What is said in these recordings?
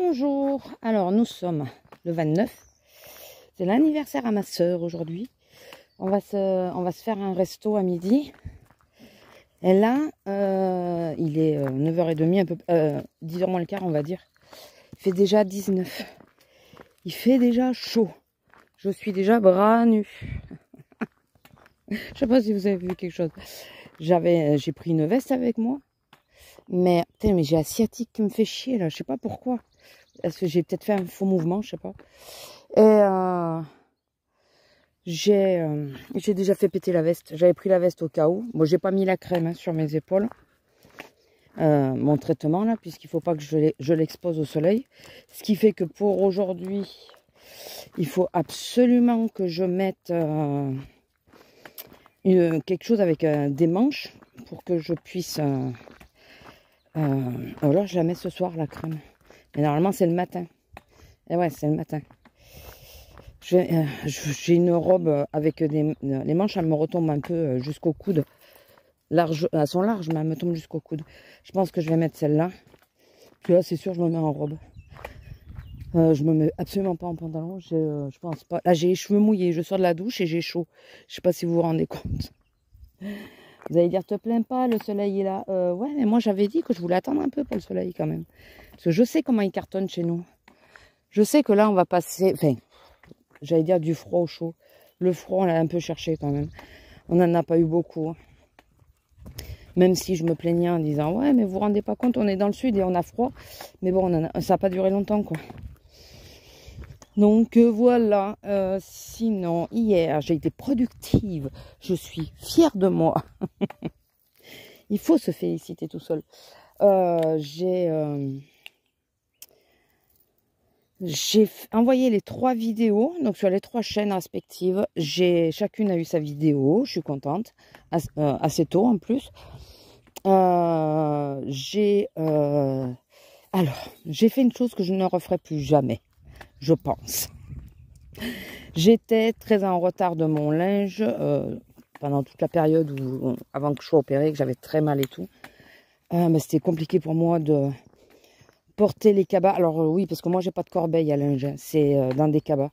Bonjour, alors nous sommes le 29, c'est l'anniversaire à ma soeur aujourd'hui. On va se faire un resto à midi. Et là, il est 9h30, un peu, 10h moins le quart on va dire. Il fait déjà 19. Il fait déjà chaud. Je suis déjà bras nus. Je sais pas si vous avez vu quelque chose. J'ai pris une veste avec moi. Mais j'ai asiatique qui me fait chier là, je sais pas pourquoi. Est-ce que j'ai peut-être fait un faux mouvement, je sais pas. Et j'ai déjà fait péter la veste. J'avais pris la veste au cas où. Bon, j'ai pas mis la crème sur mes épaules. Mon traitement là, puisqu'il faut pas que je l'expose au soleil. Ce qui fait que pour aujourd'hui, il faut absolument que je mette quelque chose avec des manches pour que je puisse... alors je la mets ce soir la crème. Mais normalement c'est le matin. Et ouais, c'est le matin. J'ai une robe avec les manches, elles me retombent un peu jusqu'au coude. Large, elles sont larges, mais elles me tombent jusqu'au coude. Je pense que je vais mettre celle-là. Puis là, c'est sûr, je me mets en robe. Je me mets absolument pas en pantalon. Je pense pas. Là, j'ai les cheveux mouillés. Je sors de la douche et j'ai chaud. Je sais pas si vous vous rendez compte. Vous allez dire, te plains pas, le soleil est là. Ouais, mais moi, j'avais dit que je voulais attendre un peu pour le soleil quand même. Parce que je sais comment il cartonne chez nous. Je sais que là, on va passer... Enfin, j'allais dire du froid au chaud. Le froid, on l'a un peu cherché quand même. On n'en a pas eu beaucoup. Hein. Même si je me plaignais en disant, ouais, mais vous vous rendez pas compte, on est dans le sud et on a froid. Mais bon, ça n'a pas duré longtemps, quoi. Donc voilà, sinon, hier, j'ai été productive. Je suis fière de moi. Il faut se féliciter tout seul. J'ai envoyé les 3 vidéos, donc sur les 3 chaînes respectives. Chacune a eu sa vidéo, je suis contente. Assez tôt en plus. Alors, j'ai fait une chose que je ne referai plus jamais. Je pense. J'étais très en retard de mon linge pendant toute la période avant que je sois opérée, que j'avais très mal et tout. Mais c'était compliqué pour moi de porter les cabas. Alors oui, parce que moi j'ai pas de corbeille à linge, hein, c'est dans des cabas.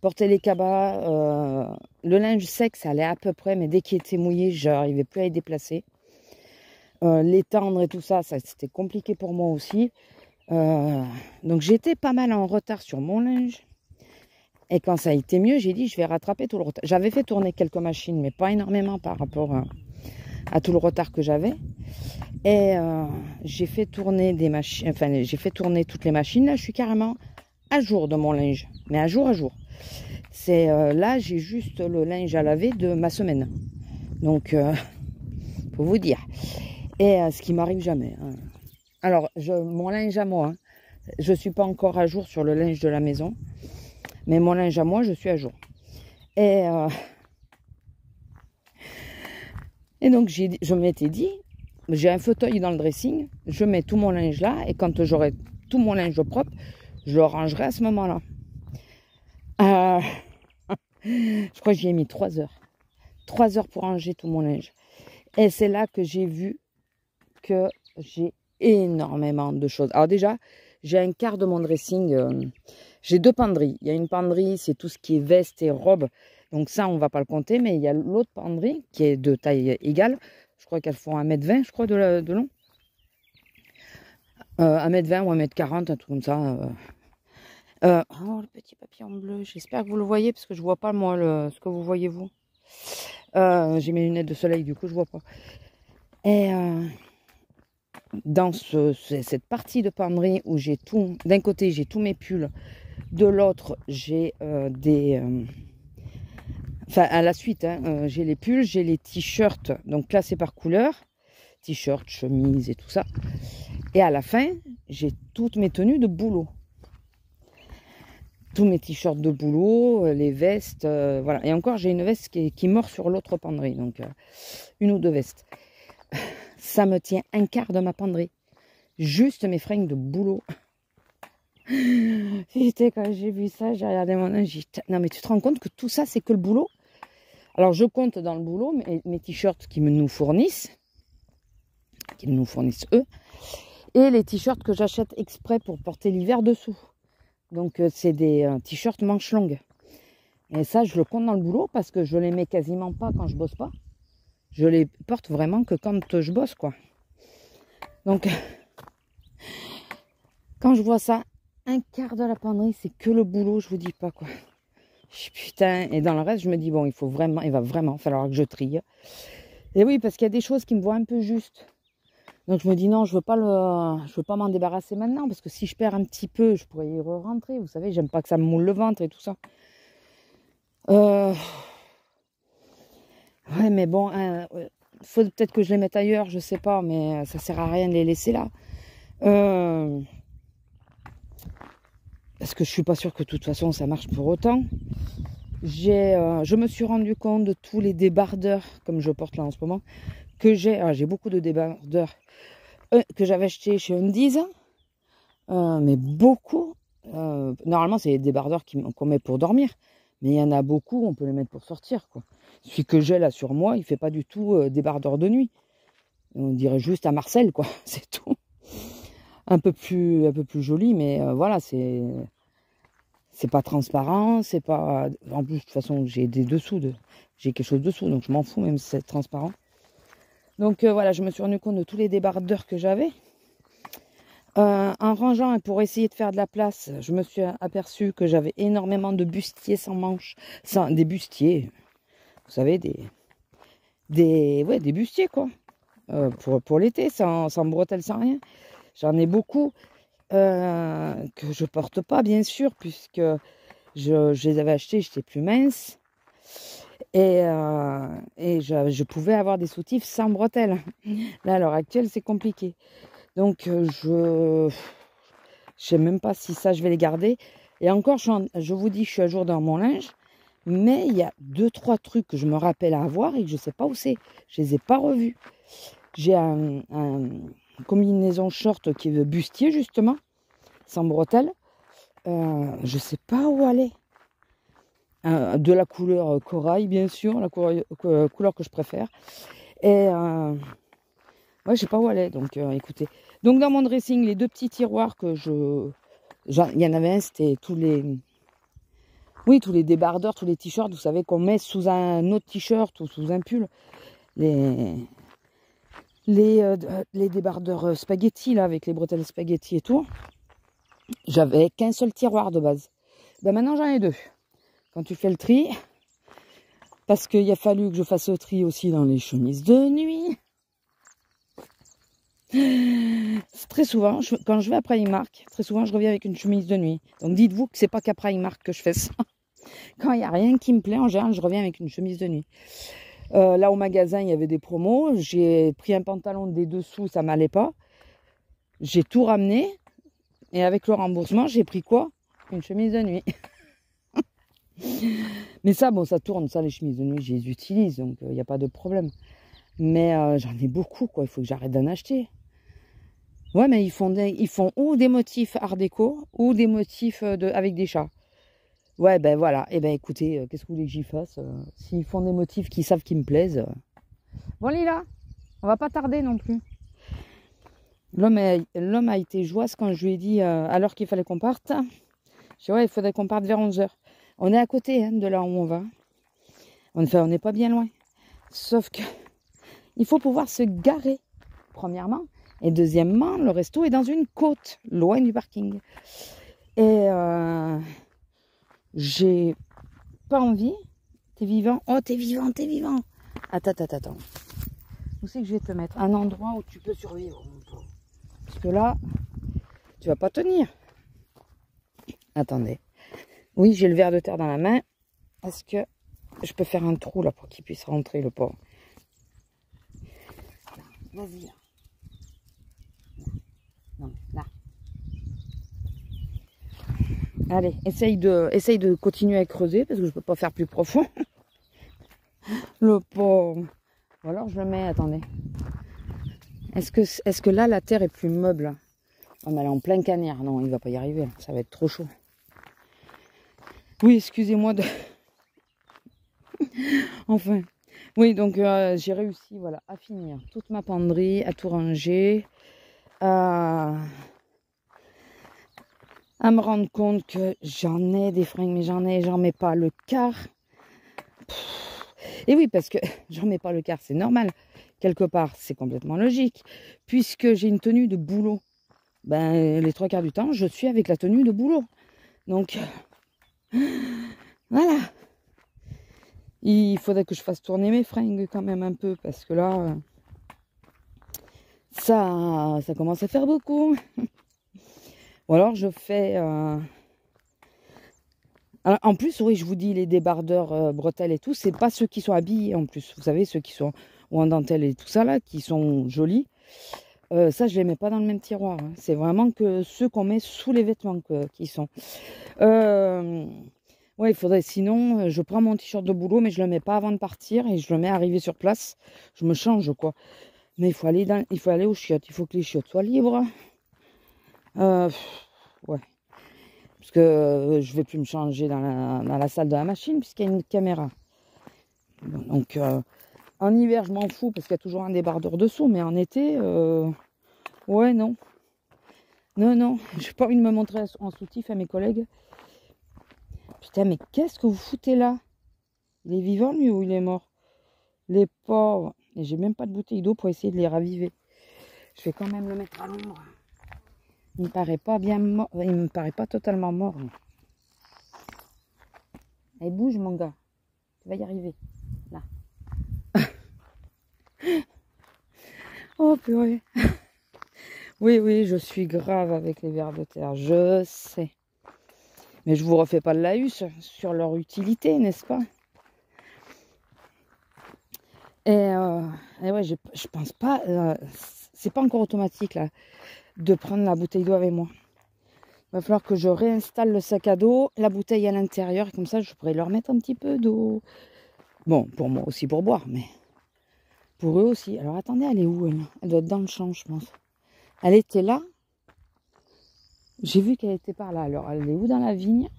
Porter les cabas, le linge sec ça allait à peu près, mais dès qu'il était mouillé, je n'arrivais plus à y déplacer. L'étendre et tout ça, c'était compliqué pour moi aussi. Donc j'étais pas mal en retard sur mon linge. Et quand ça a été mieux, j'ai dit je vais rattraper tout le retard. J'avais fait tourner quelques machines, mais pas énormément par rapport à tout le retard que j'avais. Et j'ai fait tourner des machines, enfin j'ai fait tourner toutes les machines. Là, je suis carrément à jour de mon linge, mais à jour à jour. C'est là, j'ai juste le linge à laver de ma semaine. Donc, pour vous dire. Et ce qui m'arrive jamais. Hein. Alors, mon linge à moi, hein, je suis pas encore à jour sur le linge de la maison, mais mon linge à moi, je suis à jour. Et donc, je m'étais dit, j'ai un fauteuil dans le dressing, je mets tout mon linge là, et quand j'aurai tout mon linge propre, je le rangerai à ce moment-là. Je crois que j'y ai mis 3 heures. 3 heures pour ranger tout mon linge. Et c'est là que j'ai vu que j'ai énormément de choses. Alors déjà, j'ai un quart de mon dressing. J'ai 2 penderies. Il y a une penderie, c'est tout ce qui est veste et robe. Donc ça, on ne va pas le compter. Mais il y a l'autre penderie qui est de taille égale. Je crois qu'elles font 1,20 m, je crois, de long. 1,20 m ou 1,40 m, un truc comme ça. Oh, le petit papillon bleu. J'espère que vous le voyez parce que je ne vois pas, moi, ce que vous voyez, vous. J'ai mes lunettes de soleil, du coup, je ne vois pas. Et dans cette partie de penderie où j'ai tout, d'un côté, j'ai tous mes pulls. De l'autre, j'ai enfin, à la suite, hein, j'ai les pulls, j'ai les t-shirts, donc classés par couleur. T-shirt, chemise et tout ça. Et à la fin, j'ai toutes mes tenues de boulot. Tous mes t-shirts de boulot, les vestes, voilà. Et encore, j'ai une veste qui mord sur l'autre penderie, donc 1 ou 2 vestes. Ça me tient un quart de ma penderie. Juste mes fringues de boulot. Quand j'ai vu ça, j'ai regardé mon âge. Non, mais tu te rends compte que tout ça, c'est que le boulot? Alors, je compte dans le boulot mes t-shirts qu'ils nous fournissent eux. Et les t-shirts que j'achète exprès pour porter l'hiver dessous. Donc c'est des t-shirts manches longues. Et ça, je le compte dans le boulot parce que je les mets quasiment pas quand je bosse pas. Je les porte vraiment que quand je bosse, quoi. Donc, quand je vois ça, un quart de la penderie, c'est que le boulot, je vous dis pas, quoi. Putain, et dans le reste, je me dis, bon, il va vraiment falloir que je trie. Et oui, parce qu'il y a des choses qui me voient un peu juste. Donc, je me dis, non, je veux pas m'en débarrasser maintenant, parce que si je perds un petit peu, je pourrais y rentrer. Vous savez, j'aime pas que ça me moule le ventre et tout ça. Ouais, mais bon, faut peut-être que je les mette ailleurs, je sais pas, mais ça sert à rien de les laisser là. Parce que je suis pas sûre que de toute façon ça marche pour autant. Je me suis rendu compte de tous les débardeurs, comme je porte là en ce moment, que j'ai beaucoup de débardeurs que j'avais acheté chez Undies, mais beaucoup. Normalement, c'est des débardeurs qu'on met pour dormir, mais il y en a beaucoup, on peut les mettre pour sortir, quoi. Celui que j'ai là sur moi, il fait pas du tout débardeur de nuit. On dirait juste à Marcel, quoi. C'est tout. Un peu plus joli, mais voilà, c'est pas transparent, c'est pas. En plus, de toute façon, j'ai quelque chose dessous, donc je m'en fous même si c'est transparent. Donc voilà, je me suis rendu compte de tous les débardeurs que j'avais. En rangeant et pour essayer de faire de la place, je me suis aperçue que j'avais énormément de bustiers sans manches, des bustiers, vous savez, des bustiers, quoi, pour l'été, sans bretelles, sans rien. J'en ai beaucoup que je porte pas, bien sûr, puisque je les avais achetés, j'étais plus mince. Et je pouvais avoir des soutifs sans bretelles. Là, à l'heure actuelle, c'est compliqué. Donc, je sais même pas si ça, je vais les garder. Et encore, je vous dis, je suis à jour dans mon linge. Mais il y a 2-3 trucs que je me rappelle à avoir et que je sais pas où c'est. Je les ai pas revus. J'ai un combinaison short qui est bustier, justement, sans bretelles. Je sais pas où aller. De la couleur corail, bien sûr, la couleur que je préfère. Et ouais, je sais pas où aller. Donc, écoutez. Donc, dans mon dressing, les 2 petits tiroirs que il y en avait un, c'était tous les débardeurs, tous les t-shirts, vous savez, qu'on met sous un autre t-shirt ou sous un pull. Les débardeurs spaghetti, là, avec les bretelles spaghetti et tout. J'avais qu'un seul tiroir de base. Ben maintenant, j'en ai 2. Quand tu fais le tri, parce qu'il a fallu que je fasse le tri aussi dans les chemises de nuit. Très souvent, quand je vais à Primark, très souvent, je reviens avec une chemise de nuit. Donc, dites-vous que c'est pas qu'à Primark que je fais ça. Quand il n'y a rien qui me plaît, en général, je reviens avec une chemise de nuit. Là, au magasin, il y avait des promos. J'ai pris un pantalon des dessous, ça m'allait pas. J'ai tout ramené. Et avec le remboursement, j'ai pris quoi? Une chemise de nuit. Mais ça, bon, ça tourne. Ça, les chemises de nuit, je les utilise. Donc, il n'y a pas de problème. Mais j'en ai beaucoup, quoi. Il faut que j'arrête d'en acheter. Ouais, mais ils font ou des motifs art déco, ou des motifs avec des chats. Ouais, ben voilà. Eh ben écoutez, qu'est-ce que vous voulez que j'y fasse? S'ils font des motifs qui savent qu'ils me plaisent. Bon, Lila, on va pas tarder non plus. L'homme a été joyeux quand je lui ai dit, à l'heure qu'il fallait qu'on parte. Je dis, ouais, il faudrait qu'on parte vers 11h. On est à côté de là où on va. On n'est pas bien loin. Sauf que il faut pouvoir se garer, premièrement. Et deuxièmement, le resto est dans une côte, loin du parking. Et j'ai pas envie. T'es vivant? Oh, t'es vivant, t'es vivant. Attends. Où c'est que je vais te mettre? Un endroit où tu peux survivre, mon pauvre. Parce que là, tu vas pas tenir. Attendez. Oui, j'ai le verre de terre dans la main. Est-ce que je peux faire un trou là pour qu'il puisse rentrer, le pauvre? Vas-y, là. Non, là. Allez, essaye de continuer à creuser parce que je peux pas faire plus profond. Le pauvre. Ou alors je le mets, attendez. Est-ce que là la terre est plus meuble? Oh, mais elle est en plein cagnard. Non, il va pas y arriver. Ça va être trop chaud. Oui, excusez-moi de. Enfin. Oui, donc j'ai réussi, voilà, à finir toute ma penderie, à tout ranger. à me rendre compte que j'en ai des fringues, mais j'en mets pas le quart. Et oui, parce que j'en mets pas le quart, c'est normal. Quelque part, c'est complètement logique. Puisque j'ai une tenue de boulot. Ben, les 3 quarts du temps, je suis avec la tenue de boulot. Donc, voilà. Il faudrait que je fasse tourner mes fringues quand même un peu. Parce que là, ça commence à faire beaucoup. Ou alors, je fais... En plus, oui, je vous dis, les débardeurs bretelles et tout, c'est pas ceux qui sont habillés en plus. Vous savez, ceux qui sont ou en dentelle et tout ça là, qui sont jolis. Ça, je les mets pas dans le même tiroir. Hein. C'est vraiment que ceux qu'on met sous les vêtements qui sont. Ouais, il faudrait. Sinon, je prends mon t-shirt de boulot, mais je le mets pas avant de partir et je le mets arrivé sur place. Je me change quoi. Mais il faut aller aux chiottes. Il faut que les chiottes soient libres. Ouais. Parce que je vais plus me changer dans la salle de la machine puisqu'il y a une caméra. Donc en hiver je m'en fous parce qu'il y a toujours un débardeur dessous, mais en été ouais non. Non, j'ai pas envie de me montrer en soutif à mes collègues. Putain, mais qu'est-ce que vous foutez là? Il est vivant lui ou il est mort? Les pauvres. Et j'ai même pas de bouteille d'eau pour essayer de les raviver. Je vais quand même le mettre à l'ombre. Il me paraît pas bien mort. Il me paraît pas totalement mort. Allez, bouge mon gars. Tu vas y arriver. Là. Oh purée. Oui, je suis grave avec les vers de terre. Je sais. Mais je vous refais pas le laïus sur leur utilité, n'est-ce pas? Et ouais, je pense pas. C'est pas encore automatique là de prendre la bouteille d'eau avec moi. Il va falloir que je réinstalle le sac à dos, la bouteille à l'intérieur, et comme ça je pourrais leur mettre un petit peu d'eau. Bon, pour moi aussi pour boire, mais pour eux aussi. Alors attendez, elle est où elle? Elle doit être dans le champ, je pense. Elle était là. J'ai vu qu'elle était par là. Alors elle est où dans la vigne?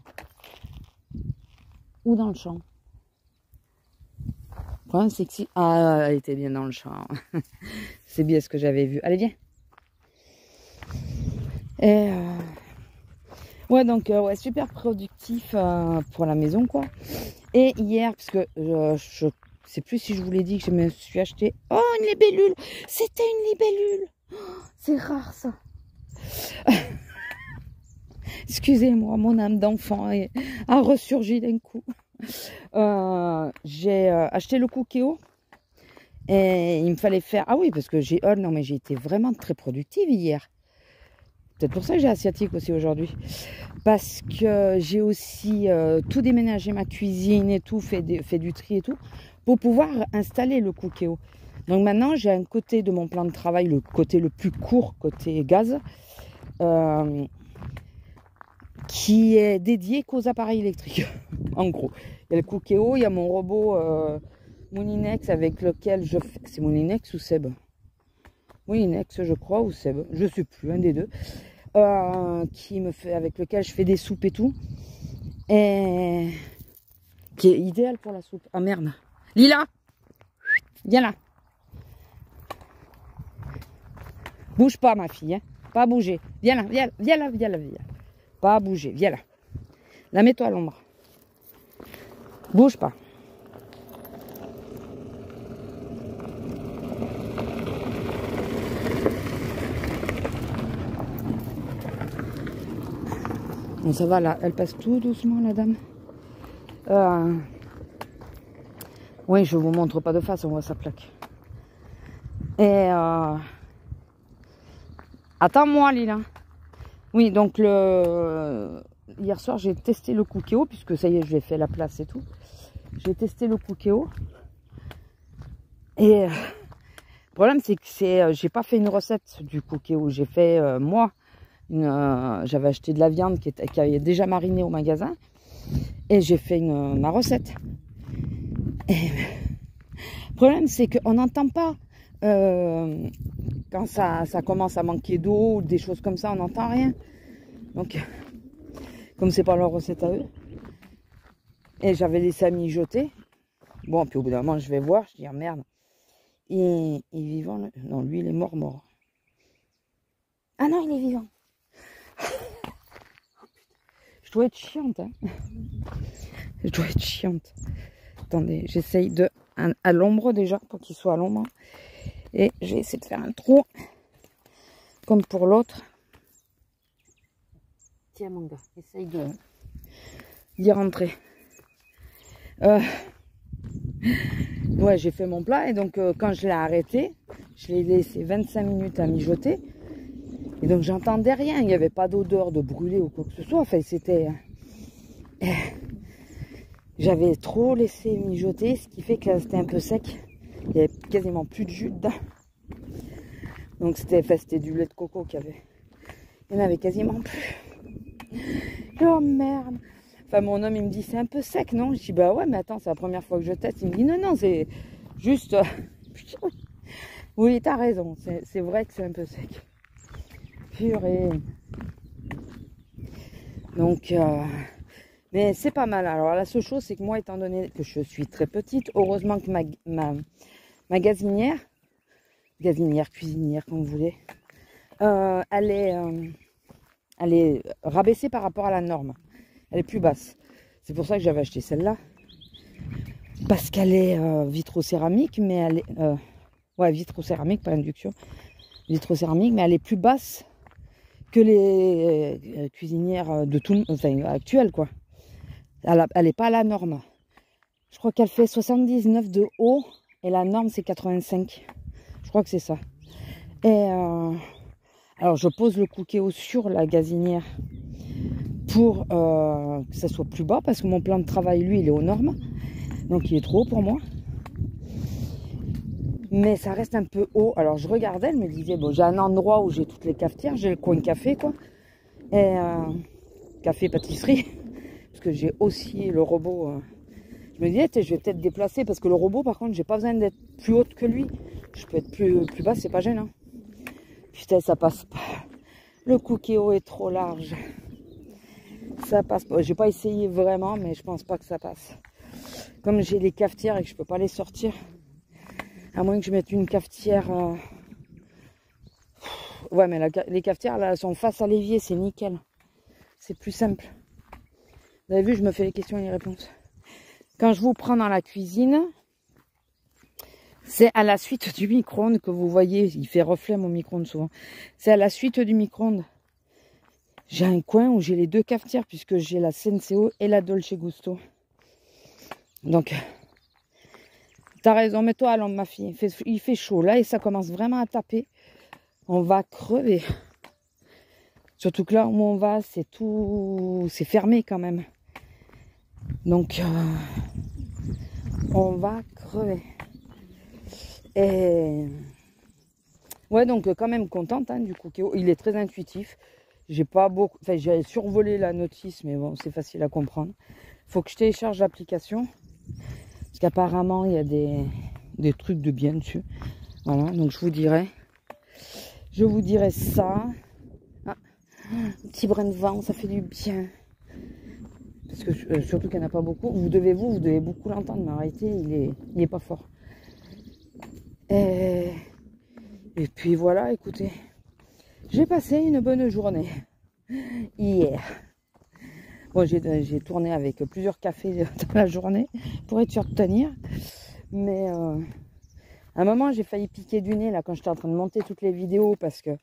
Ou dans le champ? Le problème c'est que si... Ah, elle était bien dans le champ. C'est bien ce que j'avais vu. Allez, viens. Et ouais, donc ouais, super productif pour la maison quoi. Et hier, parce que je sais plus si je vous l'ai dit que je me suis acheté. Oh, une libellule! C'était une libellule! Oh, c'est rare ça. Excusez-moi, mon âme d'enfant a ressurgi d'un coup. J'ai acheté le Cookéo. Et il me fallait faire... Ah oui, parce que j'ai... Oh non, mais j'ai été vraiment très productive hier. Peut-être pour ça que j'ai asiatique aussi aujourd'hui. Parce que j'ai aussi tout déménagé, ma cuisine et tout, fait du tri et tout, pour pouvoir installer le Cookéo. Donc maintenant, j'ai un côté de mon plan de travail, le côté le plus court, côté gaz, qui est dédié qu'aux appareils électriques. En gros, il y a le Cookéo, il y a mon robot Moulinex avec lequel je fais... C'est Moulinex ou Seb? Moulinex, je crois, ou Seb. Je ne sais plus, un des deux. Avec lequel je fais des soupes et tout. Et qui est idéal pour la soupe. Ah merde. Lila, viens là. Bouge pas ma fille, hein. Pas bouger. Viens là, viens là. Pas bouger, viens là. La mets-toi à l'ombre. Bouge pas. Bon, ça va là, elle passe tout doucement la dame. Oui, je vous montre pas de face, on voit sa plaque. Et attends-moi Lila. Oui, donc hier soir j'ai testé le Cookéo, puisque ça y est, je l'ai fait la place et tout. J'ai testé le Cookéo. Et le problème c'est que j'ai pas fait une recette du Cookéo. J'ai fait moi. J'avais acheté de la viande qui avait déjà mariné au magasin et j'ai fait ma recette. Et le problème c'est qu'on n'entend pas quand ça commence à manquer d'eau ou des choses comme ça, on n'entend rien. Donc comme c'est pas leur recette à eux, et j'avais laissé à mijoter. Bon, puis au bout d'un moment je vais voir, je dis ah, merde, il est vivant là? Non, lui il est mort. Ah non, il est vivant. Je dois être chiante. Hein. Je dois être chiante. Attendez, j'essaye de... à l'ombre déjà, pour qu'il soit à l'ombre. Et j'ai essayé de faire un trou. Comme pour l'autre. Tiens mon gars, essaye d'y rentrer. Ouais, j'ai fait mon plat. Et donc quand je l'ai arrêté, je l'ai laissé 25 minutes à mijoter. Et donc j'entendais rien. Il n'y avait pas d'odeur de brûlé ou quoi que ce soit. Enfin, c'était... J'avais trop laissé mijoter, ce qui fait que c'était un peu sec. Il n'y avait quasiment plus de jus dedans. Donc c'était du lait de coco qu'il y avait. Il n'y en avait quasiment plus. Oh merde. Enfin mon homme il me dit c'est un peu sec non? Je dis bah ouais mais attends c'est la première fois que je teste. Il me dit non c'est juste... Oui t'as raison, c'est vrai que c'est un peu sec. Purée. Donc... mais c'est pas mal. Alors la seule chose c'est que moi étant donné que je suis très petite, heureusement que ma gazinière, cuisinière comme vous voulez, elle est rabaissée par rapport à la norme. Elle est plus basse. C'est pour ça que j'avais acheté celle-là. Parce qu'elle est vitrocéramique, mais elle est... ouais, vitrocéramique, pas induction. Vitrocéramique, mais elle est plus basse que les cuisinières de tout, enfin, actuelles, quoi. Elle n'est pas à la norme. Je crois qu'elle fait 79 de haut et la norme c'est 85. Je crois que c'est ça. Et alors je pose le cookéo sur la gazinière pour que ça soit plus bas parce que mon plan de travail lui il est aux normes. Donc il est trop haut pour moi. Mais ça reste un peu haut. Alors je regardais, elle me disait bon j'ai un endroit où j'ai toutes les cafetières, j'ai le coin café quoi. Et café pâtisserie. Parce que j'ai aussi le robot. Je me disais, je vais peut-être déplacer parce que le robot, par contre, j'ai pas besoin d'être plus haute que lui. Je peux être plus bas, c'est pas gênant. Putain, ça passe pas. Le cookéo est trop large. Ça passe pas. J'ai pas essayé vraiment, mais je pense pas que ça passe. Comme j'ai les cafetières et que je peux pas les sortir, à moins que je mette une cafetière. Ouais, mais les cafetières là, elles sont face à l'évier, c'est nickel. C'est plus simple. Vous avez vu, je me fais les questions et les réponses. Quand je vous prends dans la cuisine, c'est à la suite du micro-ondes que vous voyez. Il fait reflet mon micro-ondes souvent. C'est à la suite du micro-ondes. J'ai un coin où j'ai les deux cafetières puisque j'ai la Senseo et la Dolce Gusto. Donc, t'as raison, mets-toi à l'ombre ma fille. Il fait chaud là et ça commence vraiment à taper. On va crever. Surtout que là où on va, c'est tout... c'est fermé quand même. Donc, on va crever. Et ouais, donc quand même contente hein, du cookéo. Il est très intuitif. J'ai pas beaucoup... Enfin, j'ai survolé la notice, mais bon, c'est facile à comprendre. Faut que je télécharge l'application. Parce qu'apparemment, il y a des trucs de bien dessus. Voilà, donc je vous dirai. Je vous dirai ça. Ah, un petit brin de vent, ça fait du bien. Parce que surtout qu'il n'y en a pas beaucoup. Vous devez beaucoup l'entendre, mais en réalité, il est pas fort. Et puis voilà, écoutez. J'ai passé une bonne journée. Hier. Bon, j'ai tourné avec plusieurs cafés dans la journée pour être sûr de tenir. Mais à un moment, j'ai failli piquer du nez là quand j'étais en train de monter toutes les vidéos parce que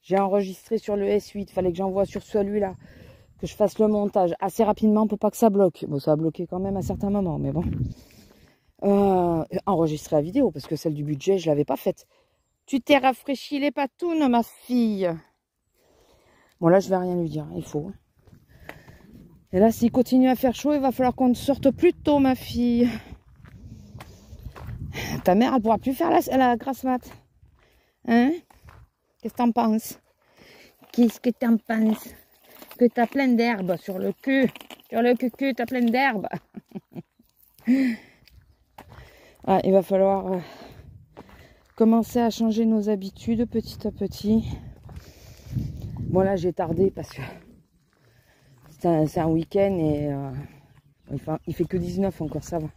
j'ai enregistré sur le S8. Fallait que j'envoie sur celui-là. Que je fasse le montage assez rapidement pour pas que ça bloque. Bon, ça a bloqué quand même à certains moments, mais bon. Enregistrer la vidéo, parce que celle du budget, je l'avais pas faite. Tu t'es rafraîchi les patounes, ma fille. Bon, là, je vais rien lui dire, il faut. Et là, s'il continue à faire chaud, il va falloir qu'on sorte plus tôt, ma fille. Ta mère, elle pourra plus faire la grasse mat. Hein? Qu'est-ce que t'en penses? Qu'est-ce que t'en penses? Que t'as plein d'herbe sur le cul. Sur le cul, t'as plein d'herbe. Ah, il va falloir commencer à changer nos habitudes petit à petit. Bon là j'ai tardé parce que c'est un week-end et il fait que 19 encore, ça va.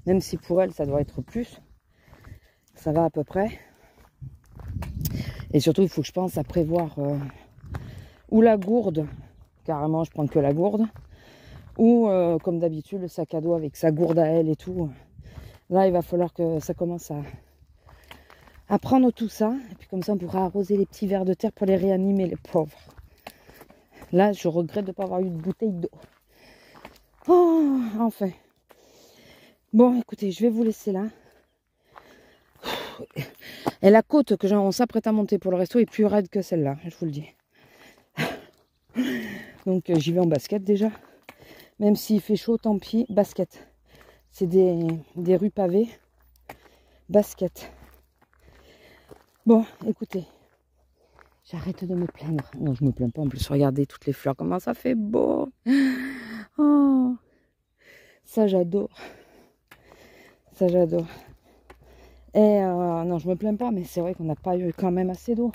Même si pour elle ça doit être plus. Ça va à peu près. Et surtout, il faut que je pense à prévoir ou la gourde, carrément, je prends que la gourde, ou comme d'habitude, le sac à dos avec sa gourde à elle et tout. Là, il va falloir que ça commence à prendre tout ça. Et puis comme ça, on pourra arroser les petits vers de terre pour les réanimer, les pauvres. Là, je regrette de ne pas avoir eu de bouteille d'eau. Oh, enfin. Bon, écoutez, je vais vous laisser là. Et la côte que on s'apprête à monter pour le resto est plus raide que celle-là, je vous le dis. Donc j'y vais en basket déjà. Même s'il fait chaud, tant pis, basket. C'est des rues pavées. Basket. Bon, écoutez. J'arrête de me plaindre. Non, je me plains pas. En plus, regardez toutes les fleurs. Comment ça fait beau. Oh, ça, j'adore. Ça, j'adore. Et non, je me plains pas. Mais c'est vrai qu'on n'a pas eu quand même assez d'eau.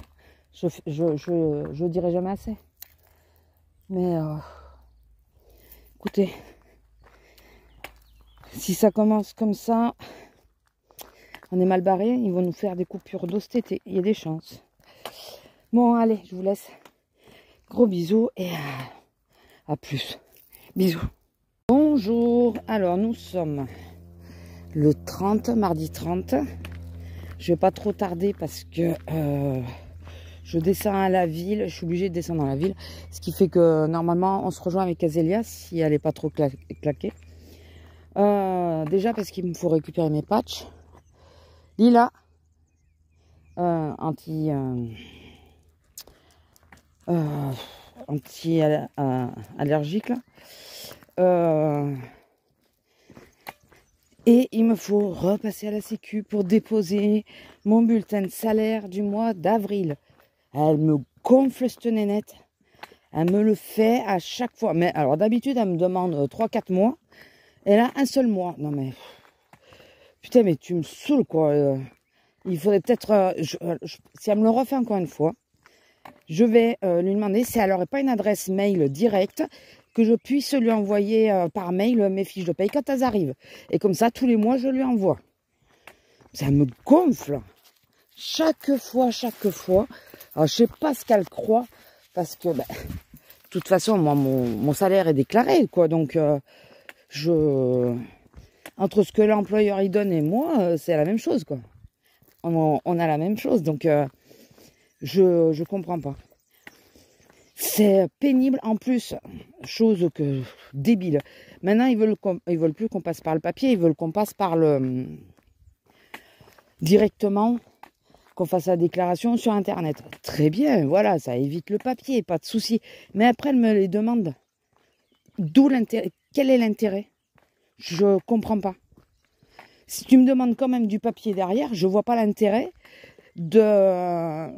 Je dirais jamais assez. Mais écoutez. Si ça commence comme ça, on est mal barré. Ils vont nous faire des coupures d'eau cet été. Il y a des chances. Bon, allez, je vous laisse. Gros bisous et à plus. Bisous. Bonjour. Alors, nous sommes le 30, mardi 30. Je vais pas trop tarder parce que je descends à la ville. Je suis obligée de descendre dans la ville. Ce qui fait que normalement, on se rejoint avec Azélia si elle n'est pas trop claquée. Déjà parce qu'il me faut récupérer mes patchs. Lila. Anti-allergique et il me faut repasser à la sécu pour déposer mon bulletin de salaire du mois d'avril. Elle me gonfle cette nénette, elle me le fait à chaque fois, mais alors d'habitude elle me demande 3-4 mois et là un seul mois. Non mais putain, mais tu me saoules quoi. Il faudrait peut-être si elle me le refait encore une fois, je vais lui demander si elle n'aurait pas une adresse mail directe que je puisse lui envoyer par mail mes fiches de paye quand elles arrivent. Et comme ça, tous les mois, je lui envoie. Ça me gonfle. Chaque fois. Alors, je sais pas ce qu'elle croit. Parce que, de toute façon, moi, mon salaire est déclaré, quoi. Donc, entre ce que l'employeur y donne et moi, c'est la même chose, quoi. On a la même chose. Donc, je comprends pas. C'est pénible en plus, chose que débile. Maintenant, ils veulent plus qu'on passe par le papier, ils veulent qu'on passe par le directement, qu'on fasse la déclaration sur Internet. Très bien, voilà, ça évite le papier, pas de souci. Mais après, elle me les demande. D'où l'intérêt? Quel est l'intérêt? Je comprends pas. Si tu me demandes quand même du papier derrière, je vois pas l'intérêt de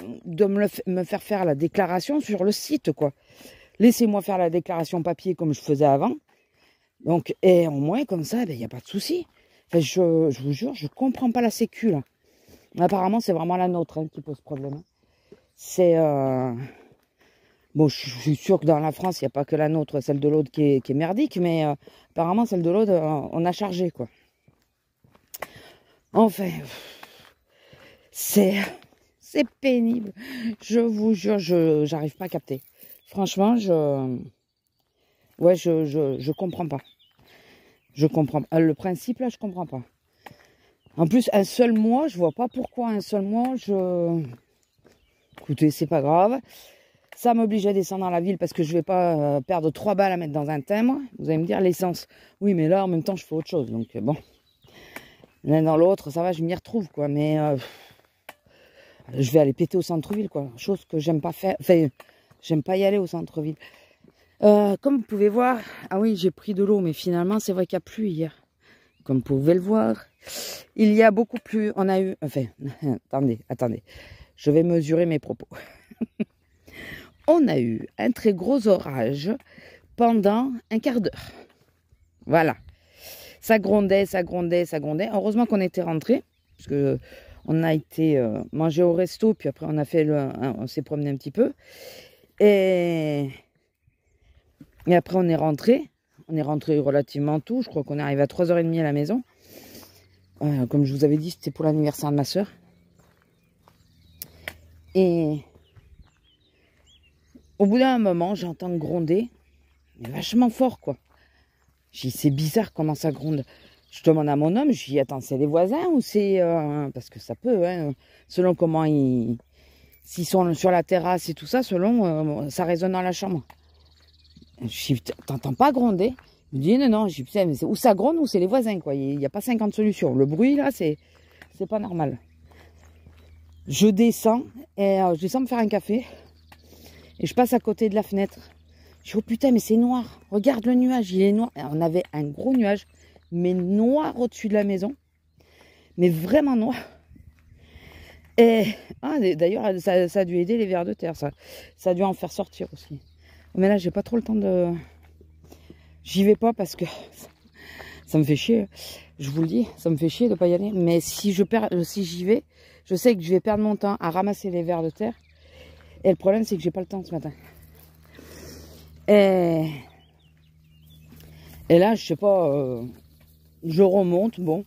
me faire faire la déclaration sur le site, quoi. Laissez-moi faire la déclaration papier comme je faisais avant. Donc, et au moins, comme ça, il n'y a pas de souci. Enfin, je vous jure, je comprends pas la sécu, là. Apparemment, c'est vraiment la nôtre qui pose problème. C'est... Bon, je suis sûre que dans la France, il n'y a pas que la nôtre, celle de l'autre qui est merdique, mais apparemment, celle de l'autre, on a chargé, quoi. Enfin... C'est pénible. Je vous jure, j'arrive pas à capter. Franchement, je comprends pas. Je comprends. Le principe, là, je comprends pas. En plus, un seul mois, je vois pas pourquoi un seul mois, Écoutez, c'est pas grave. Ça m'oblige à descendre dans la ville parce que je vais pas perdre 3 balles à mettre dans un timbre. Vous allez me dire, l'essence. Oui, mais là, en même temps, je fais autre chose. Donc, bon. L'un dans l'autre, ça va, je m'y retrouve, quoi. Mais... je vais aller péter au centre-ville, quoi. Chose que j'aime pas faire. Enfin, j'aime pas y aller au centre-ville. Comme vous pouvez voir, ah oui, j'ai pris de l'eau, mais finalement, c'est vrai qu'il n'y a plu hier. Comme vous pouvez le voir, il y a beaucoup plus. On a eu, enfin, attendez, je vais mesurer mes propos. On a eu un très gros orage pendant un quart d'heure. Voilà. Ça grondait. Heureusement qu'on était rentrés, parce que on a été manger au resto, puis après on a fait on s'est promené un petit peu. Et après on est rentré. On est rentré relativement tôt. Je crois qu'on est arrivé à 3h30 à la maison. Comme je vous avais dit, c'était pour l'anniversaire de ma soeur. Et au bout d'un moment, j'entends gronder, mais vachement fort, quoi. Je dis, c'est bizarre comment ça gronde. Je demande à mon homme, je dis, attends, c'est les voisins ou c'est... parce que ça peut, hein, selon comment ils... S'ils sont sur la terrasse et tout ça, selon, ça résonne dans la chambre. Je dis, t'entends pas gronder? Il me dit, non, non. Je dis, putain, mais c'est où ça gronde ou c'est les voisins, quoi. Il n'y a pas 50 solutions. Le bruit, là, c'est pas normal. Je descends, et je descends me faire un café. Et je passe à côté de la fenêtre. Je dis, oh putain, mais c'est noir. Regarde le nuage, il est noir. Et on avait un gros nuage, mais noir au-dessus de la maison. Mais vraiment noir. Et d'ailleurs, ça a dû aider les vers de terre. Ça a dû en faire sortir aussi. Mais là, j'ai pas trop le temps de... J'y vais pas parce que ça me fait chier. Je vous le dis, ça me fait chier de pas y aller. Mais si j'y vais, je sais que je vais perdre mon temps à ramasser les vers de terre. Et le problème, c'est que j'ai pas le temps ce matin. Et là, je sais pas, je remonte, bon.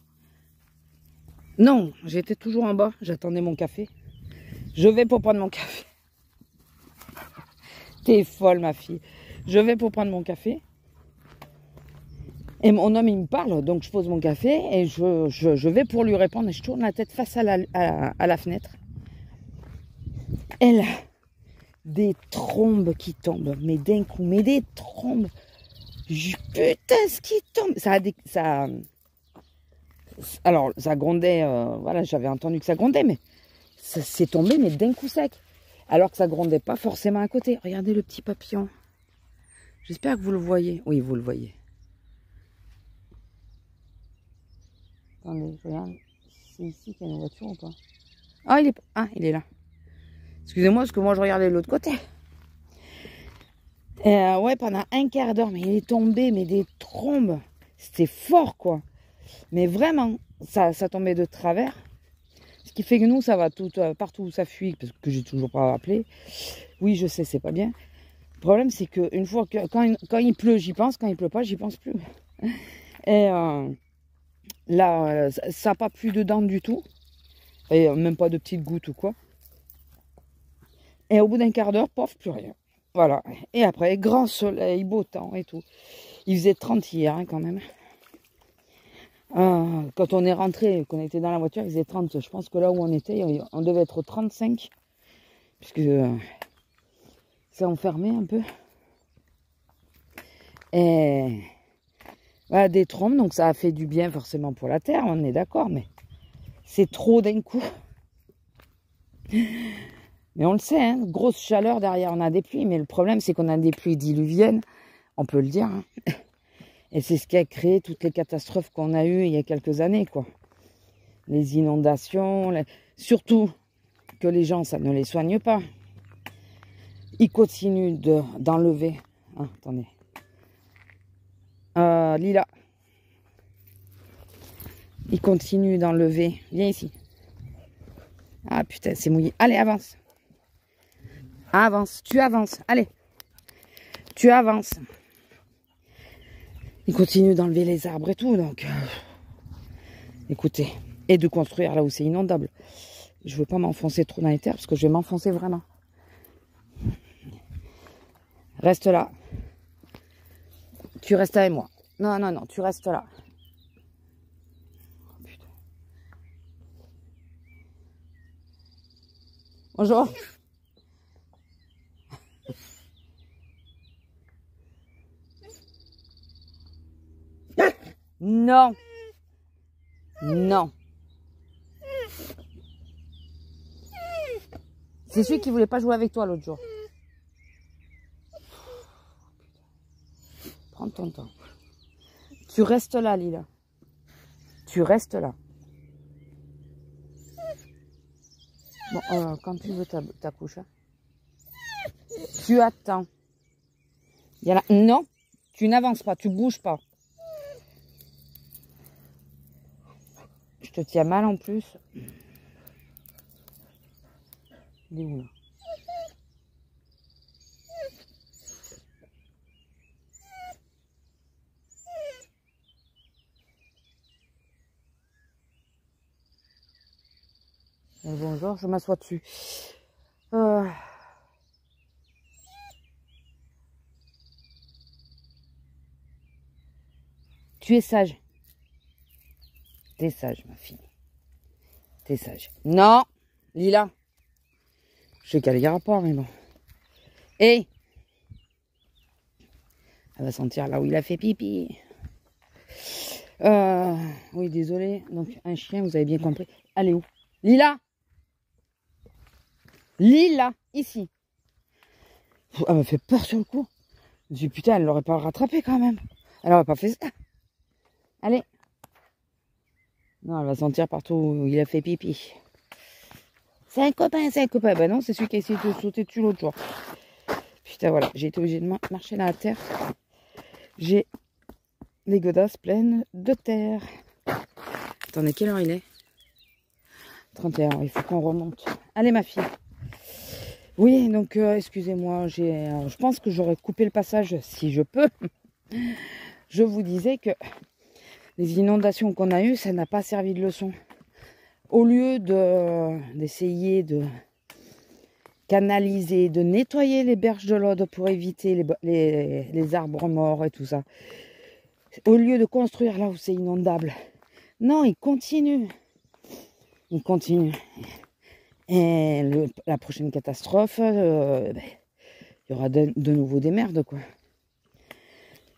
Non, j'étais toujours en bas, j'attendais mon café. Je vais pour prendre mon café. T'es folle, ma fille. Je vais pour prendre mon café. Et mon homme, il me parle, donc je pose mon café et je vais pour lui répondre. Et je tourne la tête face à la fenêtre. Et là, des trombes qui tombent, mais d'un coup, mais des trombes. Putain, ce qui tombe. Alors, ça grondait, voilà, j'avais entendu que ça grondait, mais ça s'est tombé, mais d'un coup sec. Alors que ça grondait pas forcément à côté. Regardez le petit papillon. J'espère que vous le voyez. Oui, vous le voyez. Attendez, je regarde. C'est ici qu'il y a une voiture ou pas? Ah, il est là. Excusez-moi, parce que moi, je regardais de l'autre côté. Ouais, pendant un quart d'heure, mais il est tombé, mais des trombes. C'était fort, quoi. Mais vraiment, ça tombait de travers. Ce qui fait que nous, ça va tout, partout où ça fuit, parce que j'ai toujours pas appelé. Oui, je sais, c'est pas bien. Le problème, c'est que une fois que quand il pleut, j'y pense. Quand il pleut pas, j'y pense plus. Et là, ça n'a pas plu dedans du tout. Et même pas de petites gouttes ou quoi. Et au bout d'un quart d'heure, pof, plus rien. Voilà. Et après, grand soleil, beau temps et tout. Il faisait 30 hier, hein, quand même. Quand on est rentré, qu'on était dans la voiture, il faisait 30. Je pense que là où on était, on devait être au 35. Puisque c'est enfermé un peu. Et voilà, des trombes, donc ça a fait du bien forcément pour la terre, on est d'accord, mais c'est trop d'un coup. Mais on le sait, hein, grosse chaleur derrière, on a des pluies, mais le problème c'est qu'on a des pluies diluviennes, on peut le dire. Hein. Et c'est ce qui a créé toutes les catastrophes qu'on a eues il y a quelques années, quoi. Les inondations, surtout que les gens, ça ne les soigne pas. Ils continuent d'enlever. Ah, attendez. Lila. Ils continuent d'enlever. Viens ici. Ah putain, c'est mouillé. Allez, avance. Avance. Tu avances. Allez. Tu avances. Ils continuent d'enlever les arbres et tout. Donc, écoutez. Et de construire là où c'est inondable. Je ne veux pas m'enfoncer trop dans les terres parce que je vais m'enfoncer vraiment. Reste là. Tu restes avec moi. Non, non, non, tu restes là. Oh, putain. Bonjour. Non. Non. C'est celui qui voulait pas jouer avec toi l'autre jour. Prends ton temps. Tu restes là, Lila. Tu restes là. Bon, quand tu veux ta couche. Hein. Tu attends. Il y a là. Non, tu n'avances pas, tu bouges pas. Je te tiens mal en plus. Il est où là? Bonjour, je m'assois dessus. Tu es sage. T'es sage, ma fille. T'es sage. Non, Lila. Je sais qu'elle ira pas, mais bon. Hé, elle va sentir là où il a fait pipi. Oui, désolé. Donc, un chien, vous avez bien compris. Allez où? Lila. Lila, ici. Elle m'a fait peur sur le coup. Je me suis dit, putain, elle l'aurait pas rattrapé quand même. Elle aurait pas fait ça. Allez. Non, elle va sentir partout où il a fait pipi. C'est un copain, c'est un copain. Ben non, c'est celui qui a essayé de sauter dessus l'autre jour. Putain, voilà. J'ai été obligée de marcher dans la terre. J'ai les godasses pleines de terre. Attendez, quelle heure il est? 31, il faut qu'on remonte. Allez, ma fille. Oui, donc, excusez-moi, je pense que j'aurais coupé le passage si je peux. Je vous disais que les inondations qu'on a eues, ça n'a pas servi de leçon. Au lieu d'essayer de canaliser, de nettoyer les berges de l'Aude pour éviter les arbres morts et tout ça, au lieu de construire là où c'est inondable, non, ils continuent. Ils continuent. Et la prochaine catastrophe, il y aura de nouveau des merdes, quoi.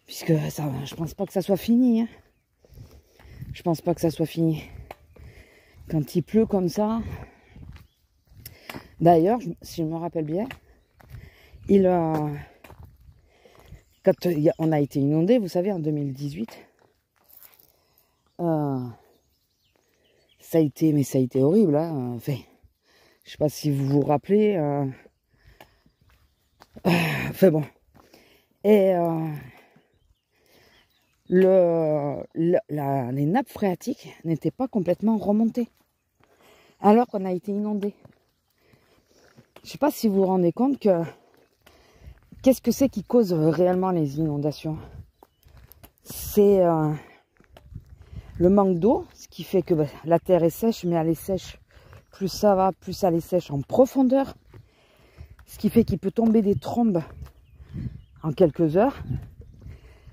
Puisque ça, je pense pas que ça soit fini. Hein. Je pense pas que ça soit fini. Quand il pleut comme ça. D'ailleurs, si je me rappelle bien, quand on a été inondé, vous savez, en 2018, ça a été horrible. Hein. Enfin, je sais pas si vous vous rappelez. Enfin bon. Et les nappes phréatiques n'étaient pas complètement remontées. Alors qu'on a été inondé. Je sais pas si vous vous rendez compte que qu'est-ce que c'est qui cause réellement les inondations? C'est le manque d'eau, ce qui fait que la terre est sèche, mais elle est sèche, plus ça va, plus elle est sèche en profondeur. Ce qui fait qu'il peut tomber des trombes en quelques heures.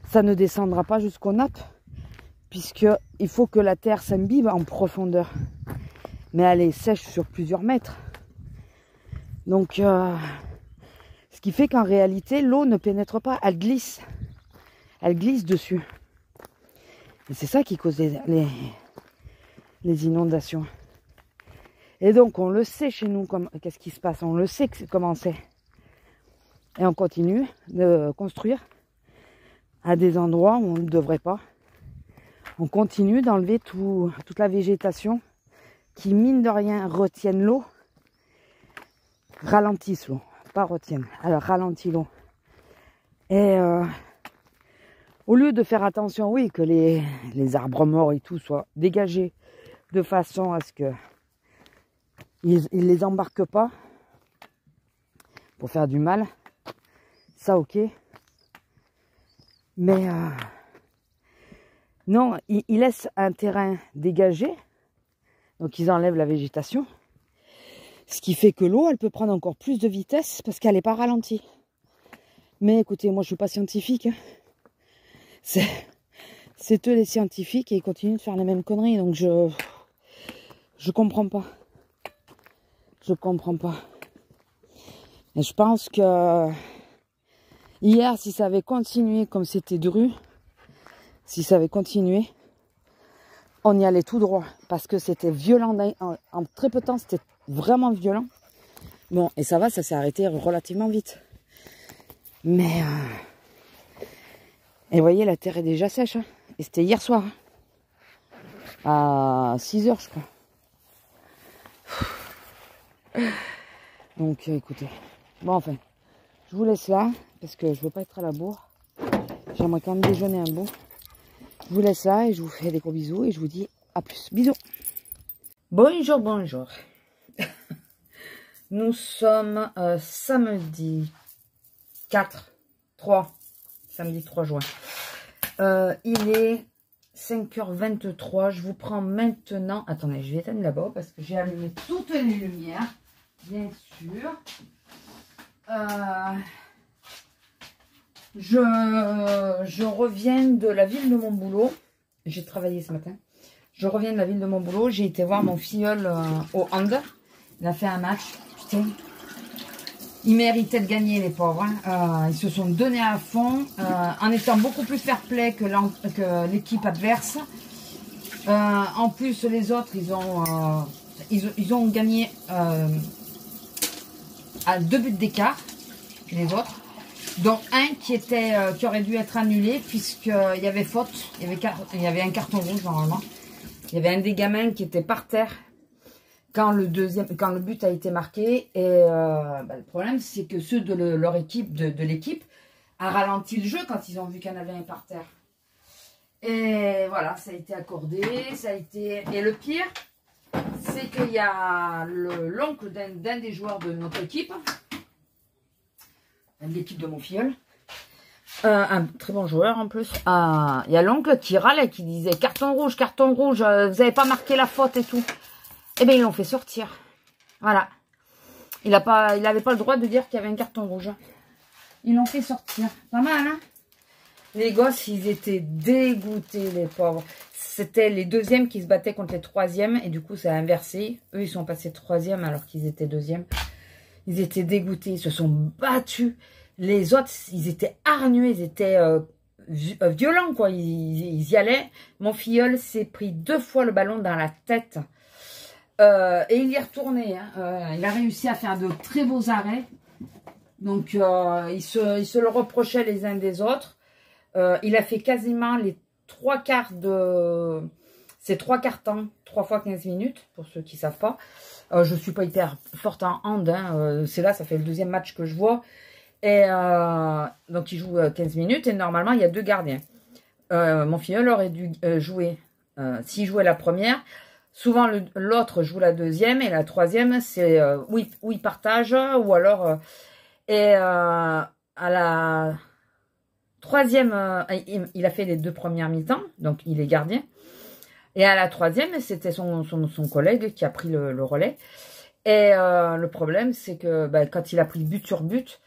Ça ne descendra pas jusqu'aux nappes, puisqu'il faut que la terre s'imbibe en profondeur. Mais elle est sèche sur plusieurs mètres. Donc, ce qui fait qu'en réalité, l'eau ne pénètre pas, elle glisse. Elle glisse dessus. Et c'est ça qui cause les inondations. Et donc, on le sait chez nous, qu'est-ce qui se passe. On le sait comment c'est. Et on continue de construire à des endroits où on ne devrait pas. On continue d'enlever toute la végétation qui, mine de rien, retiennent l'eau. Ralentissent l'eau, pas retiennent. Alors, ralentit l'eau. Et au lieu de faire attention, oui, que les arbres morts et tout soient dégagés de façon à ce que ils les embarquent pas pour faire du mal, ça ok. Mais non, ils laissent un terrain dégagé, donc ils enlèvent la végétation, ce qui fait que l'eau, elle peut prendre encore plus de vitesse parce qu'elle n'est pas ralentie. Mais écoutez, moi je suis pas scientifique. Hein. C'est eux les scientifiques et ils continuent de faire les mêmes conneries, donc je comprends pas. Je comprends pas. Et je pense que hier, si ça avait continué comme c'était Dru, si ça avait continué, on y allait tout droit. Parce que c'était violent. En très peu de temps, c'était vraiment violent. Bon, et ça va, ça s'est arrêté relativement vite. Mais... et vous voyez, la terre est déjà sèche. Hein. Et c'était hier soir. Hein. À 6 h, je crois. Donc, écoutez. Bon, enfin, je vous laisse là. Parce que je veux pas être à la bourre. J'aimerais quand même déjeuner un bout. Je vous laisse là et je vous fais des gros bisous. Et je vous dis à plus. Bisous. Bonjour, bonjour. Nous sommes samedi samedi 3 juin. Il est 5 h 23. Je vous prends maintenant... Attendez, je vais éteindre là-bas parce que j'ai allumé toutes les lumières. bien sûr. Je reviens de la ville de mon boulot. J'ai travaillé ce matin. Je reviens de la ville de mon boulot. J'ai été voir mon filleul au hand. Il a fait un match. Putain. Ils méritaient de gagner, les pauvres. Hein. Ils se sont donnés à fond en étant beaucoup plus fair-play que l'équipe adverse. En plus, les autres, ils ont gagné à 2 buts d'écart, les autres. Dont un qui aurait dû être annulé puisqu'il y avait faute. Il y avait un carton rouge normalement. Il y avait un des gamins qui était par terre quand le but a été marqué. Et le problème, c'est que ceux de leur équipe, de l'équipe, a ralenti le jeu quand ils ont vu qu'il y en avait un par terre. Et voilà, ça a été accordé. Et le pire, c'est qu'il y a l'oncle d'un des joueurs de notre équipe, de l'équipe de mon filleul, un très bon joueur en plus. Il y a l'oncle qui râlait, qui disait carton rouge, vous n'avez pas marqué la faute et tout. Eh bien, ils l'ont fait sortir. Voilà. Il n'avait pas le droit de dire qu'il y avait un carton rouge. Ils l'ont fait sortir. Pas mal, hein? Les gosses, ils étaient dégoûtés, les pauvres. C'était les deuxièmes qui se battaient contre les troisièmes. Et du coup, ça a inversé. Eux, ils sont passés troisième alors qu'ils étaient deuxièmes. Ils étaient dégoûtés. Ils se sont battus. Les autres, ils étaient hargneux. Ils étaient violents, quoi. Ils y allaient. Mon filleul s'est pris 2 fois le ballon dans la tête. Et il y est retourné. Hein. Il a réussi à faire de très beaux arrêts. Donc, ils se le reprochaient les uns des autres. Il a fait quasiment les 3/4 de... C'est 3/4 temps, 3 fois 15 minutes, pour ceux qui ne savent pas. Je ne suis pas hyper forte en hand. Hein. C'est là, ça fait le 2e match que je vois. Et donc, il joue 15 minutes. Et normalement, il y a 2 gardiens. Mon filleul aurait dû jouer. S'il jouait la première, souvent l'autre joue la 2e. Et la 3e, c'est où il partage. Ou alors... à la... 3e, il a fait les 2 premières mi-temps, donc il est gardien. Et à la 3e, c'était son collègue qui a pris le relais. Et le problème, c'est que quand il a pris but sur but,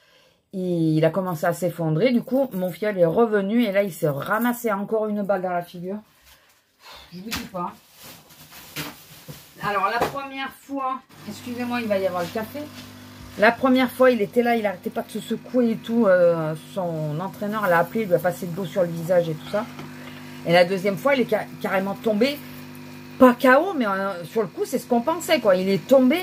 il a commencé à s'effondrer. Du coup, mon filleul est revenu et là, il s'est ramassé encore une balle dans la figure. Je vous dis pas. Alors, la première fois, excusez-moi, il va y avoir le café. La première fois, il était là, il n'arrêtait pas de se secouer et tout. Son entraîneur l'a appelé, il lui a passé de l'eau sur le visage et tout ça. Et la 2e fois, il est carrément tombé. Pas KO, mais sur le coup, c'est ce qu'on pensait, quoi. Il est tombé,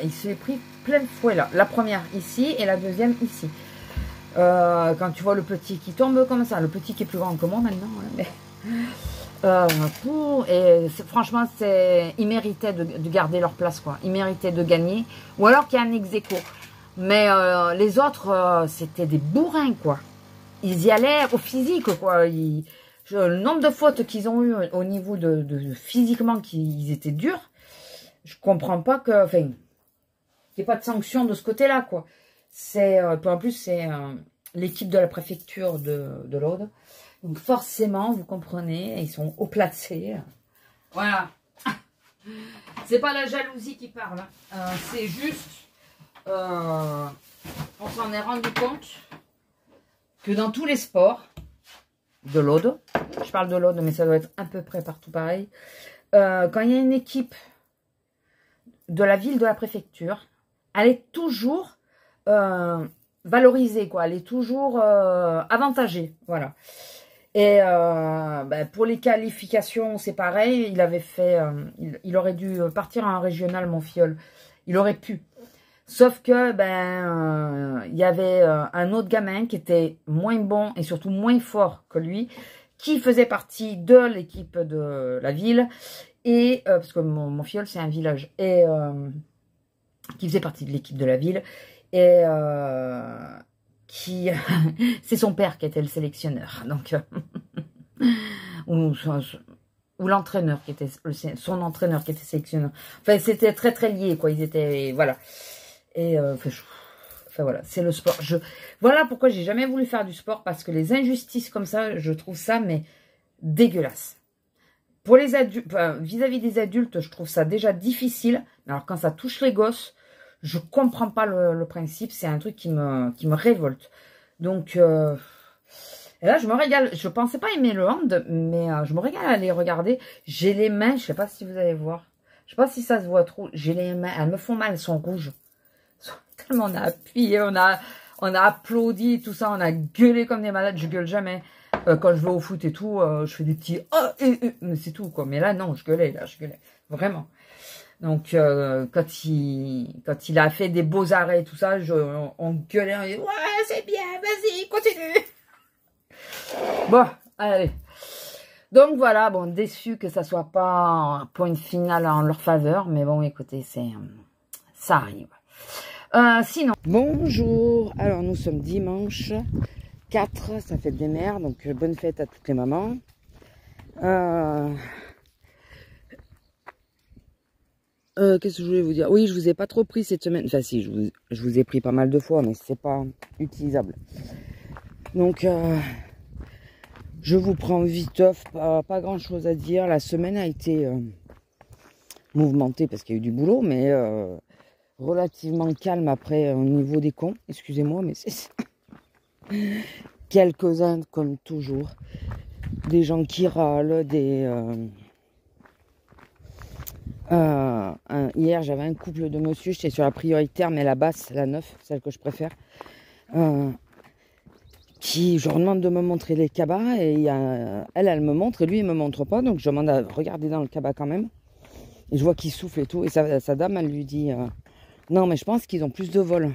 il s'est pris plein de fouet, là. La première ici et la 2e ici. Quand tu vois le petit qui tombe comme ça, le petit qui est plus grand que moi maintenant. Mais... franchement, ils méritaient de garder leur place, quoi. Ils méritaient de gagner. Ou alors qu'il y a un ex-aequo. Mais les autres, c'était des bourrins, quoi. Ils y allaient au physique, quoi. Le nombre de fautes qu'ils ont eu au niveau de physiquement, qu'ils étaient durs, je comprends pas que... Enfin, qu'il n'y ait pas de sanction de ce côté-là, quoi. En plus, c'est l'équipe de la préfecture de l'Aude. Donc forcément, vous comprenez, ils sont haut placés. Voilà. C'est pas la jalousie qui parle. C'est juste... on s'en est rendu compte que dans tous les sports de l'Aude, je parle de l'Aude, mais ça doit être à peu près partout pareil, quand il y a une équipe de la ville de la préfecture, elle est toujours valorisée, quoi. Elle est toujours avantagée, voilà. Et pour les qualifications, c'est pareil. Il avait fait, il aurait dû partir en régional, mon filleul. Il aurait pu. Sauf que il y avait un autre gamin qui était moins bon et surtout moins fort que lui, qui faisait partie de l'équipe de la ville. Et parce que mon filleul, c'est un village. Et qui faisait partie de l'équipe de la ville. Et c'est son père qui était le sélectionneur. Donc, ou l'entraîneur qui était son entraîneur qui était sélectionneur. Enfin, c'était très très lié, quoi. Ils étaient, voilà. Et enfin, voilà, c'est le sport. Voilà pourquoi j'ai jamais voulu faire du sport, parce que les injustices comme ça, je trouve ça mais dégueulasse. Pour les adultes, vis-à-vis des adultes, je trouve ça déjà difficile. Mais alors quand ça touche les gosses, Je comprends pas le principe. C'est un truc qui me révolte. Donc, et là, je me régale. Je pensais pas aimer le hand, mais je me régale à les regarder. J'ai les mains, je sais pas si vous allez voir. Je sais pas si ça se voit trop. J'ai les mains, elles me font mal, elles sont rouges. Tellement on a appuyé, on a applaudi, tout ça, on a gueulé comme des malades. Je gueule jamais. Quand je vais au foot et tout, je fais des petits mais c'est tout quoi. Mais là, non, je gueulais, vraiment. Donc, quand il a fait des beaux arrêts et tout ça, on gueulait, on dit ouais, c'est bien, vas-y, continue. Bon, allez. Donc voilà, bon, déçu que ça soit pas pour une finale en leur faveur, mais bon, écoutez, ça arrive. Sinon, bonjour. Alors nous sommes dimanche 4, ça fait des mères, donc bonne fête à toutes les mamans. Qu'est-ce que je voulais vous dire? Oui, je vous ai pas trop pris cette semaine. Enfin si, je vous ai pris pas mal de fois, mais c'est pas utilisable. Donc je vous prends viteuf, pas grand chose à dire. La semaine a été mouvementée parce qu'il y a eu du boulot, mais relativement calme après au niveau des cons. Excusez-moi, mais c'est ça. Quelques-uns comme toujours. Des gens qui râlent, hier j'avais un couple de monsieur, j'étais sur la prioritaire, mais la basse, la 9, celle que je préfère. Je leur demande de me montrer les cabas et elle me montre et lui il me montre pas, donc je demande à regarder dans le cabas quand même et je vois qu'il souffle et tout et sa dame elle lui dit non mais je pense qu'ils ont plus de vol.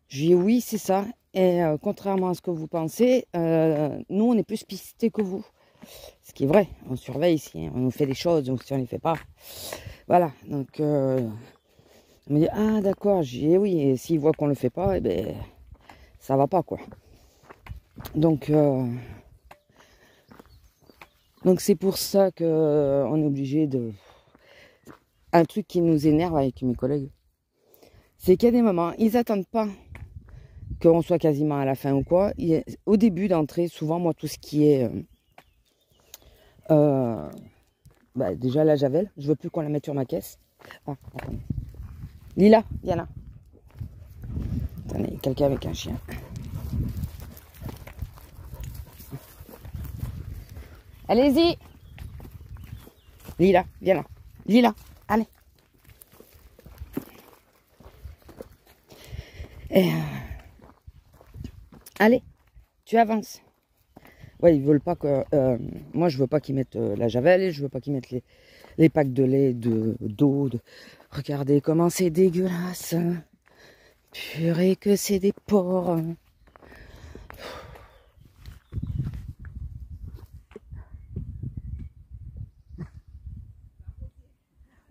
Je lui dis oui c'est ça et contrairement à ce que vous pensez, nous on est plus pistés que vous, ce qui est vrai, on surveille ici, on nous fait des choses donc si on les fait pas, voilà, donc elle me dit ah d'accord, je dis oui et s'ils voient qu'on le fait pas, eh ben ça va pas quoi. Donc c'est pour ça que on est obligé de... Un truc qui nous énerve avec mes collègues, c'est qu'il y a des moments, ils attendent pas qu'on soit quasiment à la fin ou quoi. Au début d'entrée, souvent moi tout ce qui est déjà la javel, je veux plus qu'on la mette sur ma caisse. Ah, attendez. Lila, viens là. Attendez, quelqu'un avec un chien. Allez-y. Lila, viens là. Lila, allez. Et allez, tu avances. Ouais, ils veulent pas que... moi, je veux pas qu'ils mettent la javel, je veux pas qu'ils mettent les packs de lait, d'eau. Regardez comment c'est dégueulasse. Purée que c'est des porcs.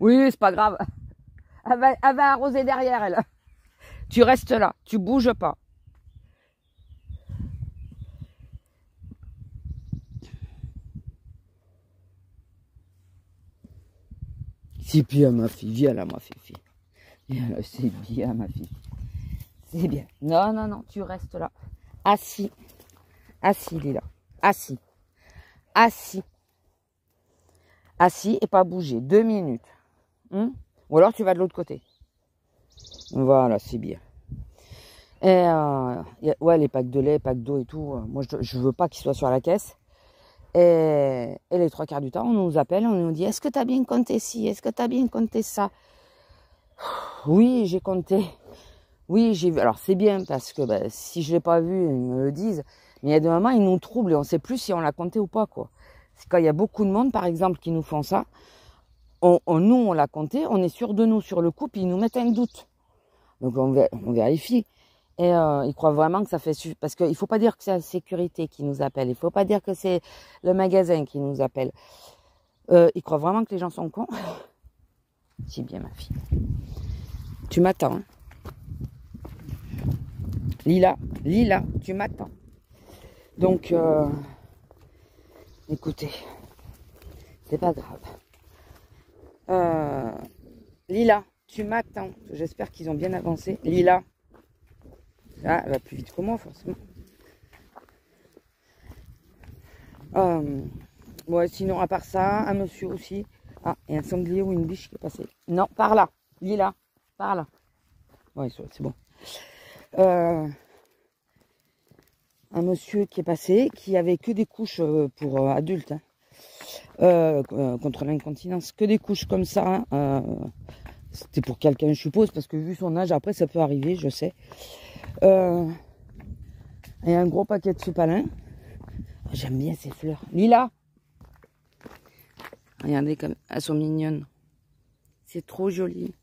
Oui, c'est pas grave. Elle va arroser derrière, elle. Tu restes là, tu bouges pas. C'est bien ma fille, viens là ma fille. Viens là, c'est bien ma fille. C'est bien. Non, non, non, tu restes là. Assis. Assis, Lila. Assis. Assis. Assis et pas bouger. 2 minutes. Ou alors tu vas de l'autre côté. Voilà, c'est bien. Et ouais, les packs de lait, packs d'eau et tout, moi je veux pas qu'ils soient sur la caisse. Et les 3/4 du temps, on nous appelle, on nous dit est-ce que tu as bien compté ci, est-ce que tu as bien compté ça? Oui, j'ai compté. Oui, j'ai vu. Alors c'est bien parce que si je l'ai pas vu, ils me le disent. Mais il y a des moments, ils nous troublent et on sait plus si on l'a compté ou pas, quoi. C'est quand il y a beaucoup de monde, par exemple, qui nous font ça. Nous, on l'a compté, on est sûr de nous sur le coup, puis ils nous mettent un doute. Donc on vérifie. Et ils croient vraiment que ça fait... Parce qu'il ne faut pas dire que c'est la sécurité qui nous appelle. Il ne faut pas dire que c'est le magasin qui nous appelle. Ils croient vraiment que les gens sont cons. C'est bien ma fille. Tu m'attends. Hein. Lila, tu m'attends. Donc, écoutez, c'est pas grave. Lila, tu m'attends. J'espère qu'ils ont bien avancé. Lila. Ah, elle va plus vite que moi, forcément. Ouais, sinon, à part ça, un monsieur aussi. Ah, et un sanglier ou une biche qui est passé. Non, par là. Lila, par là. Ouais, c'est bon. Un monsieur qui est passé, qui avait que des couches pour adultes, hein, contre l'incontinence, que des couches comme ça. C'était pour quelqu'un, je suppose, parce que vu son âge, après ça peut arriver, je sais. Et un gros paquet de sopalin. J'aime bien ces fleurs. Lila, regardez comme elles sont mignonnes. C'est trop joli.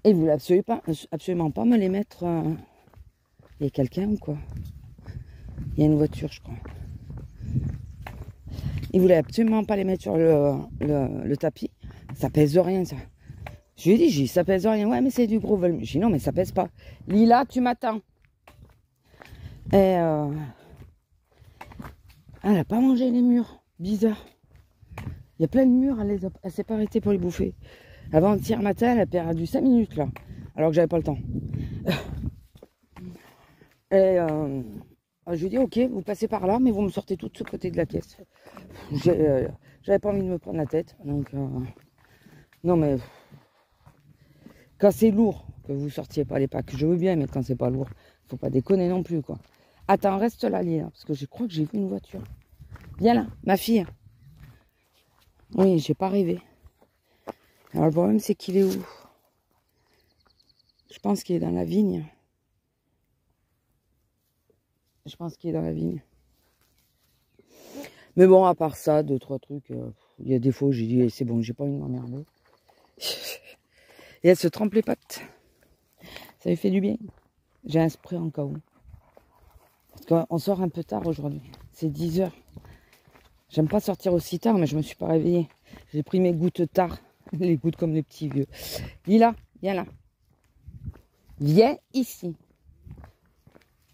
Et vous voulez absolument pas me les mettre. Il y a quelqu'un ou quoi? Il y a une voiture, je crois. Il voulait absolument pas les mettre sur le tapis. Ça pèse rien, ça. Je lui ai dit, ça pèse rien. Ouais, mais c'est du gros volume. J'ai dit, non, mais ça pèse pas. Lila, tu m'attends. Et elle n'a pas mangé les murs. Bizarre. Il y a plein de murs, elle s'est pas arrêtée pour les bouffer. Avant-hier matin, elle a perdu 5 minutes, là. Alors que j'avais pas le temps. Et je lui ai dit, ok, vous passez par là, mais vous me sortez tout de ce côté de la caisse. J'avais pas envie de me prendre la tête. Donc, non, mais quand c'est lourd, que vous sortiez pas les packs, je veux bien, mais quand c'est pas lourd, faut pas déconner non plus, quoi. Attends, reste là, Lila, parce que je crois que j'ai vu une voiture. Viens là, ma fille. Oui, j'ai pas rêvé. Alors le problème, c'est qu'il est où? Je pense qu'il est dans la vigne. Je pense qu'il est dans la vigne. Mais bon, à part ça, 2-3 trucs, il y a des fois où j'ai dit, c'est bon, j'ai pas envie de m'emmerder. Et elle se trempe les pattes. Ça lui fait du bien. J'ai un spray en cas où. Parce qu'on sort un peu tard aujourd'hui. C'est 10 h. J'aime pas sortir aussi tard, mais je me suis pas réveillée. J'ai pris mes gouttes tard. Les gouttes comme les petits vieux. Lila, viens là. Viens ici.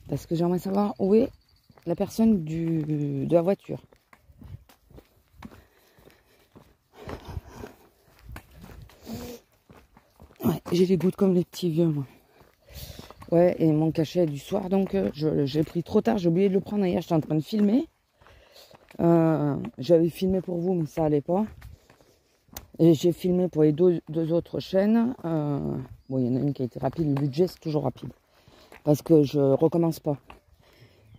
Parce que j'aimerais savoir où est la personne de la voiture. Ouais, j'ai les gouttes comme les petits vieux, moi. Ouais, et mon cachet du soir, donc j'ai pris trop tard, j'ai oublié de le prendre hier, j'étais en train de filmer. J'avais filmé pour vous, mais ça allait pas. Et j'ai filmé pour les deux autres chaînes. Bon, il y en a une qui a été rapide, le budget c'est toujours rapide. Parce que je recommence pas.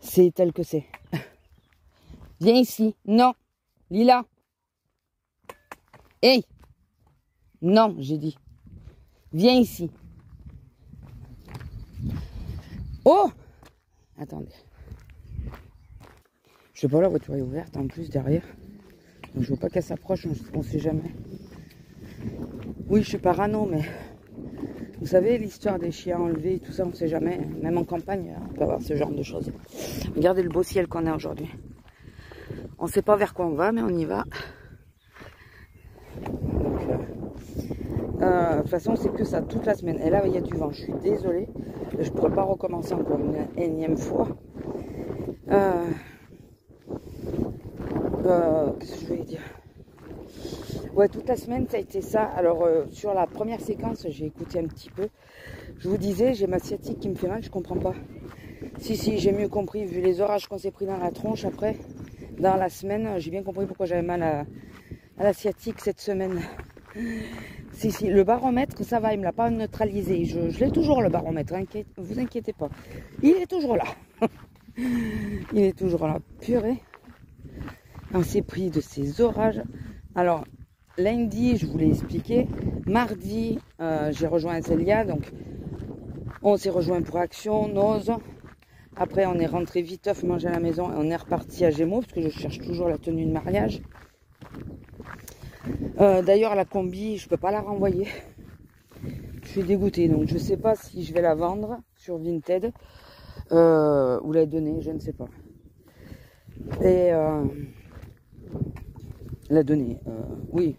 C'est tel que c'est. Viens ici. Non. Lila. Hey. Non, j'ai dit. Viens ici. Oh. Attendez. Je sais pas, la voiture est ouverte en plus derrière. Donc, je veux pas qu'elle s'approche, on sait jamais. Oui, je suis parano, mais vous savez, l'histoire des chiens enlevés, tout ça, on sait jamais. Même en campagne, on peut avoir ce genre de choses. Regardez le beau ciel qu'on a aujourd'hui. On sait pas vers quoi on va, mais on y va. De toute façon, c'est que ça toute la semaine. Et là, il y a du vent. Je suis désolée. Je ne pourrais pas recommencer encore une énième fois. Qu'est-ce que je voulais dire? Ouais, toute la semaine, ça a été ça. Alors, sur la première séquence, j'ai écouté un petit peu. Je vous disais, j'ai ma sciatique qui me fait mal, je comprends pas. Si, j'ai mieux compris, vu les orages qu'on s'est pris dans la tronche après. Dans la semaine, j'ai bien compris pourquoi j'avais mal à la sciatique cette semaine. Si, le baromètre, ça va, il me l'a pas neutralisé. Je l'ai toujours, le baromètre, vous inquiétez pas. Il est toujours là. Il est toujours là. Purée. On s'est pris de ces orages. Alors, lundi, je vous l'ai expliqué. Mardi, j'ai rejoint Célia. Donc, on s'est rejoint pour Action, Nose. Après, on est rentré vite manger à la maison et on est reparti à Gémeaux parce que je cherche toujours la tenue de mariage. D'ailleurs, la combi, je peux pas la renvoyer. Je suis dégoûtée, donc je sais pas si je vais la vendre sur Vinted ou la donner, je ne sais pas. Et la donner, oui.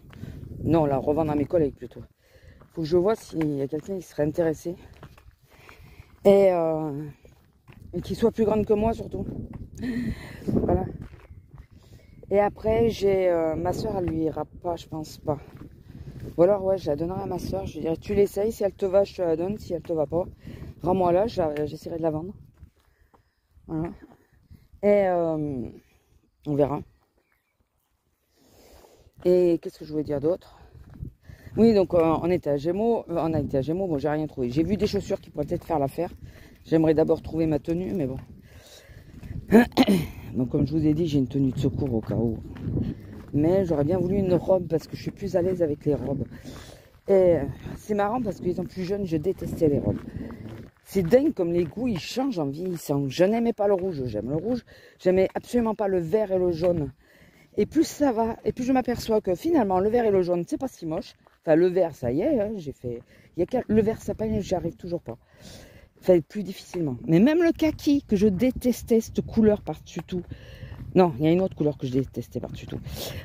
Non, la revendre à mes collègues plutôt. Faut que je vois s'il y a quelqu'un qui serait intéressé. Et qui soit plus grande que moi surtout. Voilà. Et après, j'ai ma soeur, elle lui ira pas, je pense pas. Ou alors, ouais, je la donnerai à ma soeur. Je lui dirai, tu l'essayes, si elle te va, je te la donne. Si elle te va pas, rends-moi là, j'essaierai de la vendre. Voilà. Et on verra. Et qu'est-ce que je voulais dire d'autre? Oui, donc on était à Gémeaux. On a été à Gémeaux, bon, j'ai rien trouvé. J'ai vu des chaussures qui pourraient peut-être faire l'affaire. J'aimerais d'abord trouver ma tenue, mais bon. Donc comme je vous ai dit, j'ai une tenue de secours au cas où. Mais j'aurais bien voulu une robe parce que je suis plus à l'aise avec les robes. Et c'est marrant parce que étant plus jeune, je détestais les robes. C'est dingue comme les goûts, ils changent en vieillissant. Je n'aimais pas le rouge, j'aime le rouge. J'aimais absolument pas le vert et le jaune. Et plus ça va, et plus je m'aperçois que finalement, le vert et le jaune, c'est pas si moche. Enfin, le vert, ça y est, hein, j'ai fait... Le vert sapin, j'y arrive toujours pas. Enfin, plus difficilement. Mais même le kaki, que je détestais, cette couleur par-dessus tout. Non, il y a une autre couleur que je détestais par-dessus tout.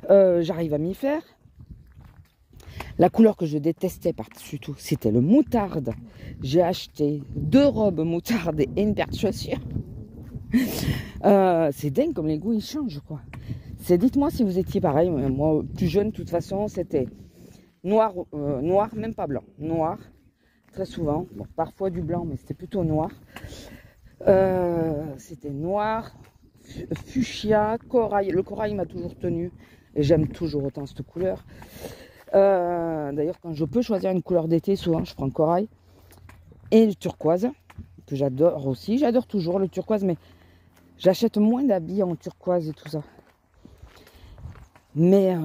J'arrive à m'y faire. La couleur que je détestais par-dessus tout, c'était le moutarde. J'ai acheté 2 robes moutarde et une paire de chaussures. C'est dingue comme les goûts, ils changent, quoi. Dites-moi si vous étiez pareil. Moi, plus jeune, de toute façon, c'était noir, noir, même pas blanc. Noir, très souvent. Bon, parfois du blanc, mais c'était plutôt noir. C'était noir, fuchsia, corail. Le corail m'a toujours tenu. Et j'aime toujours autant cette couleur. D'ailleurs, quand je peux choisir une couleur d'été, souvent, je prends corail. Et le turquoise, que j'adore aussi. J'adore toujours le turquoise, mais j'achète moins d'habits en turquoise et tout ça. Mais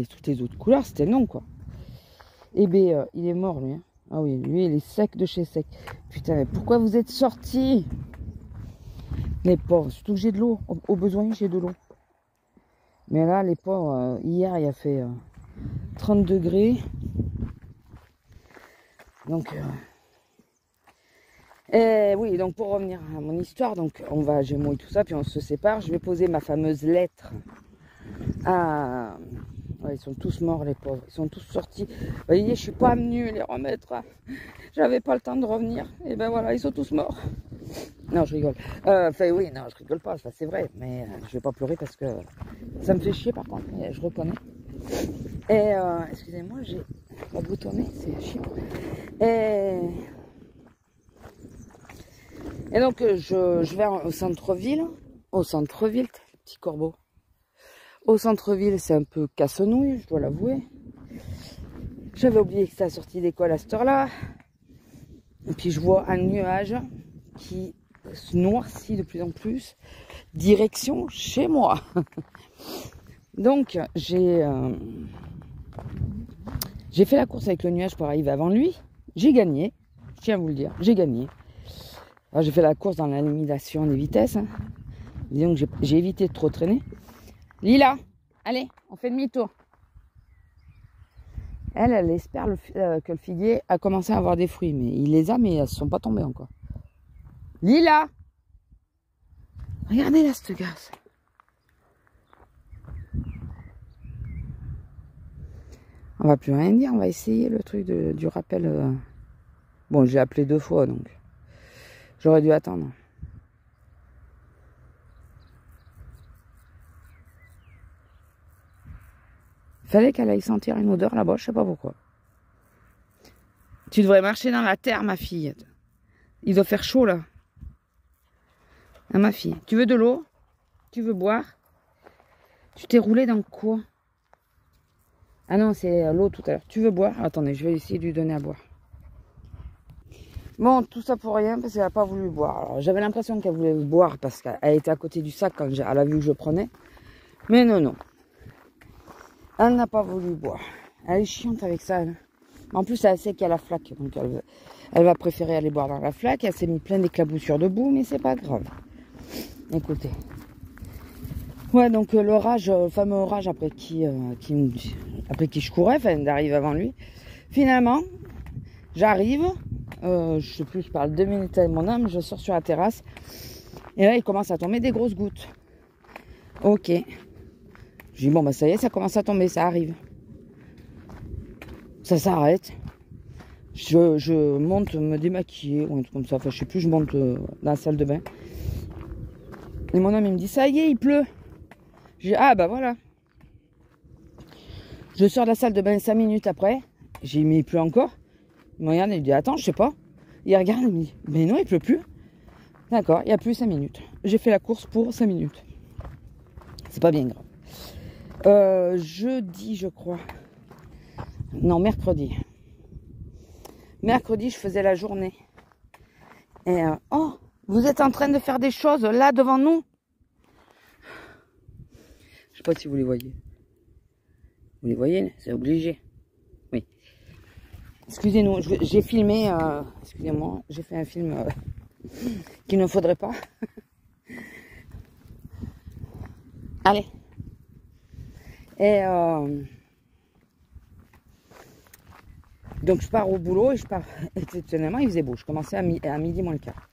toutes les autres couleurs, c'était non, quoi. Et bien, il est mort, lui. Hein. Ah oui, lui, il est sec de chez sec. Putain, mais pourquoi vous êtes sortis? Les pauvres, surtout que j'ai de l'eau. Au besoin, j'ai de l'eau. Mais là, les pauvres, hier, il a fait 30 degrés. Donc, oui, donc pour revenir à mon histoire, donc on va à Gémeaux et tout ça, puis on se sépare. Je vais poser ma fameuse lettre. Ouais, ils sont tous morts, les pauvres. Ils sont tous sortis. Vous voyez, je suis pas venue les remettre. J'avais pas le temps de revenir. Et ben voilà, ils sont tous morts. Non, je rigole. Enfin, oui, non, je rigole pas. Ça, c'est vrai. Mais je vais pas pleurer parce que ça me fait chier, par contre. Je reconnais. Et excusez-moi, j'ai pas boutonné. C'est chiant. Et donc, je vais au centre-ville. Au centre-ville, petit corbeau. Au centre-ville, c'est un peu casse-nouille, je dois l'avouer. J'avais oublié que c'était la sortie d'école à cette heure-là. Et puis je vois un nuage qui se noircit de plus en plus. Direction chez moi. Donc, j'ai fait la course avec le nuage pour arriver avant lui. J'ai gagné. Je tiens à vous le dire, j'ai gagné. Alors, j'ai fait la course dans la limitation des vitesses. Hein. Disons que j'ai évité de trop traîner. Lila, allez, on fait demi-tour. Elle espère que le figuier a commencé à avoir des fruits. Mais il les a, mais elles ne sont pas tombées encore. Lila, regardez là, cette gosse. On va plus rien dire, on va essayer le truc du rappel. Bon, j'ai appelé 2 fois, donc j'aurais dû attendre. Fallait qu'elle aille sentir une odeur là-bas, je sais pas pourquoi. Tu devrais marcher dans la terre, ma fille. Il doit faire chaud là. Ah, ma fille, tu veux de l'eau? Tu veux boire? Tu t'es roulé dans quoi? Ah non, c'est l'eau tout à l'heure. Tu veux boire? Attendez, je vais essayer de lui donner à boire. Bon, tout ça pour rien parce qu'elle n'a pas voulu boire. J'avais l'impression qu'elle voulait boire parce qu'elle était à côté du sac quand elle a vu que je prenais. Mais non, non. Elle n'a pas voulu boire. Elle est chiante avec ça. Elle. En plus, elle sait qu'il y a la flaque. Donc, elle va préférer aller boire dans la flaque. Elle s'est mis plein d'éclaboussures debout, mais c'est pas grave. Écoutez. Ouais, donc l'orage, le fameux orage après qui je courais, enfin d'arriver avant lui. Finalement, j'arrive, je sais plus, je parle 2 minutes avec mon homme, je sors sur la terrasse. Et là, il commence à tomber des grosses gouttes. Ok. Je dis, bon, bah ça y est, ça commence à tomber, ça arrive. Ça s'arrête. Je monte me démaquiller ou un truc comme ça. Enfin, je sais plus, je monte dans la salle de bain. Et mon homme, il me dit, ça y est, il pleut. Je dis, ah bah voilà. Je sors de la salle de bain 5 minutes après. J'ai dit, mais il pleut encore. Il me regarde et il dit, attends, je sais pas. Il regarde et il me dit, mais non, il pleut plus. D'accord, il y a plus 5 minutes. J'ai fait la course pour 5 minutes. C'est pas bien grave. Jeudi, je crois. Non, mercredi. Mercredi, je faisais la journée. Et oh, vous êtes en train de faire des choses là devant nous. Je sais pas si vous les voyez. Vous les voyez, c'est obligé. Oui. Excusez-nous, j'ai filmé. Excusez-moi, j'ai fait un film qu'il ne faudrait pas. Allez. Et donc je pars au boulot et je pars exceptionnellement, il faisait beau. Je commençais à midi moins le quart.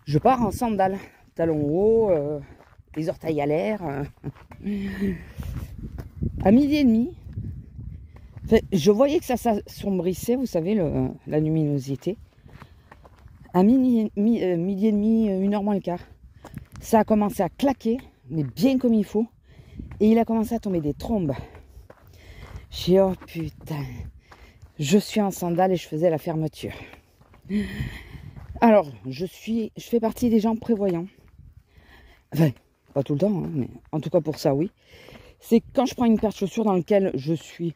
Je pars en sandales, talons hauts, les orteils à l'air. À midi et demi, enfin, je voyais que ça s'assombrissait, vous savez, la luminosité. À midi et demi, 1h moins le quart, ça a commencé à claquer, mais bien comme il faut. Et il a commencé à tomber des trombes. J'ai dit, oh putain, je suis en sandales et je faisais la fermeture. Alors, je fais partie des gens prévoyants. Enfin, pas tout le temps, hein, mais en tout cas pour ça, oui. C'est quand je prends une paire de chaussures dans laquelle je suis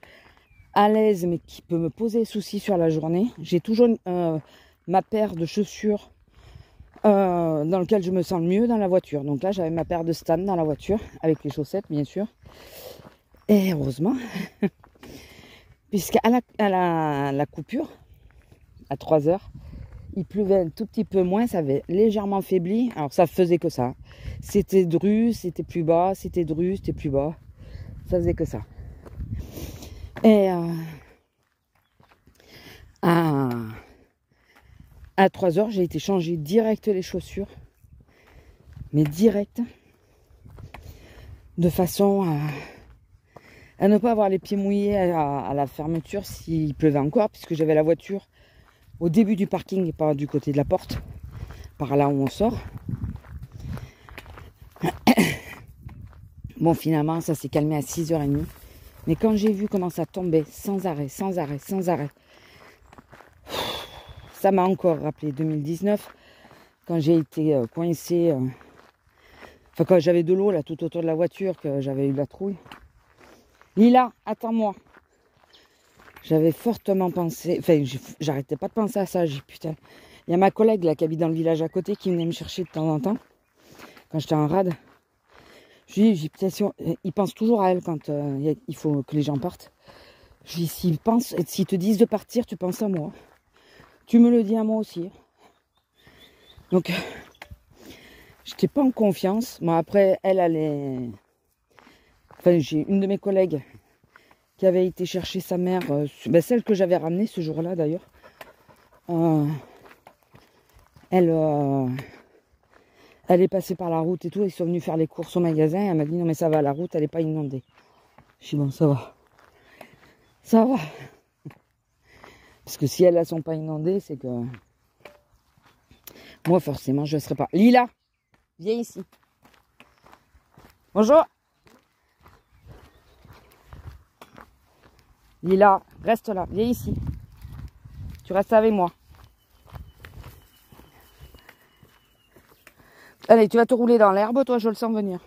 à l'aise, mais qui peut me poser souci sur la journée. J'ai toujours ma paire de chaussures dans laquelle je me sens le mieux dans la voiture. Donc là, j'avais ma paire de Stan dans la voiture, avec les chaussettes, bien sûr. Et heureusement, puisqu'à la coupure, à 3 heures, il pleuvait un tout petit peu moins, ça avait légèrement faibli. Alors ça faisait que ça. C'était dru, c'était plus bas, c'était dru, c'était plus bas. Ça faisait que ça. Et à 3 heures, j'ai été changer direct les chaussures. Mais direct. De façon à ne pas avoir les pieds mouillés à la fermeture s'il pleuvait encore, puisque j'avais la voiture au début du parking et pas du côté de la porte, par là où on sort. Bon, finalement, ça s'est calmé à 6h30. Mais quand j'ai vu comment ça tombait, sans arrêt, sans arrêt, sans arrêt, ça m'a encore rappelé 2019, quand j'ai été coincée, enfin quand j'avais de l'eau là tout autour de la voiture, que j'avais eu la trouille. Lila, attends-moi. J'avais fortement pensé, enfin j'arrêtais pas de penser à ça, j'ai dit putain. Il y a ma collègue là qui habite dans le village à côté qui venait me chercher de temps en temps, quand j'étais en rade. Je lui dis, putain, il pense toujours à elle quand il faut que les gens partent. Je lui dis, s'ils te disent de partir, tu penses à moi. Tu me le dis à moi aussi. Donc, j'étais pas en confiance. Moi, après, elle allait... Enfin, j'ai une de mes collègues qui avait été chercher sa mère, celle que j'avais ramenée ce jour-là d'ailleurs. Elle est passée par la route et tout. Ils sont venus faire les courses au magasin. Elle m'a dit, non mais ça va, la route, elle n'est pas inondée. Je dis, bon, ça va. Ça va. Parce que si elles ne sont pas inondées, c'est que... Moi, forcément, je ne serai pas... Lila, viens ici. Bonjour. Lila, reste là. Viens ici. Tu restes avec moi. Allez, tu vas te rouler dans l'herbe, toi, je le sens venir.